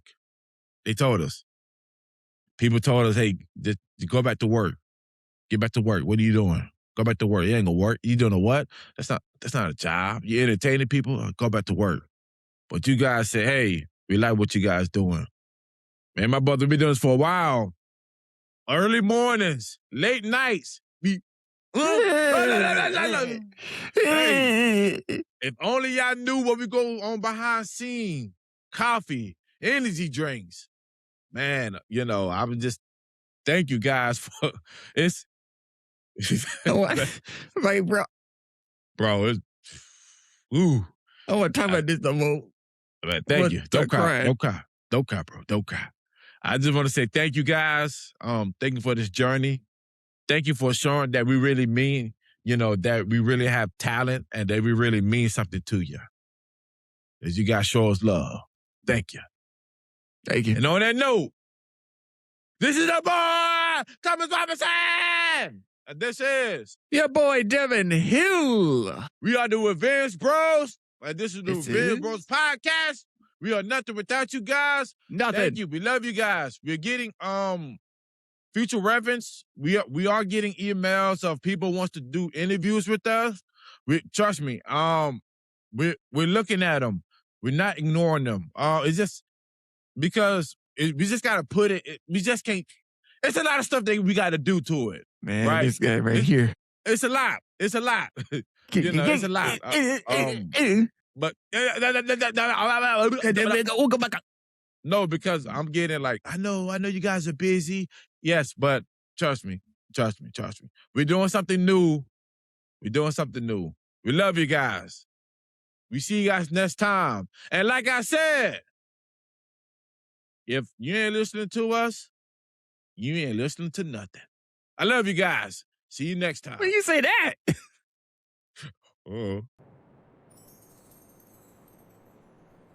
They told us. People told us, hey, just go back to work. Get back to work. What are you doing? Go back to work. It ain't gonna work. You doing a what? That's not a job. You're entertaining people. Go back to work. But you guys say, hey, we like what you guys doing. Man, my brother been doing this for a while. Early mornings, late nights. Hey, if only y'all knew what we go on behind scene. Coffee, energy drinks. Man, I would just thank you guys for it's. Right, bro. Bro, it's ooh. I want to talk about this no more. Man, thank you. Don't cry. Don't cry. Don't cry, bro. Don't cry. I just want to say thank you guys. Thank you for this journey. Thank you for showing that we really mean, that we really have talent and that we really mean something to you. As you guys show us love. Thank you. Thank you. And on that note, this is the boy, Thomas Robinson. And this is your boy, Devin Hill. We are the Therevengebros. And this is the Relocation podcast. We are nothing without you guys. Nothing. Thank you. We love you guys. We're getting future reference. We are getting emails of people wants to do interviews with us. Trust me. We're looking at them. We're not ignoring them. It's just because we just gotta put it. We just can't. It's a lot of stuff that we got to do to it. Man, right? This guy right here. It's a lot. It's a lot. It's a lot. But no, because I'm getting like, I know you guys are busy. Yes, but trust me. We're doing something new. We love you guys. We see you guys next time. And like I said, if you ain't listening to us, you ain't listening to nothing. I love you guys. See you next time. When you say that. Uh-oh.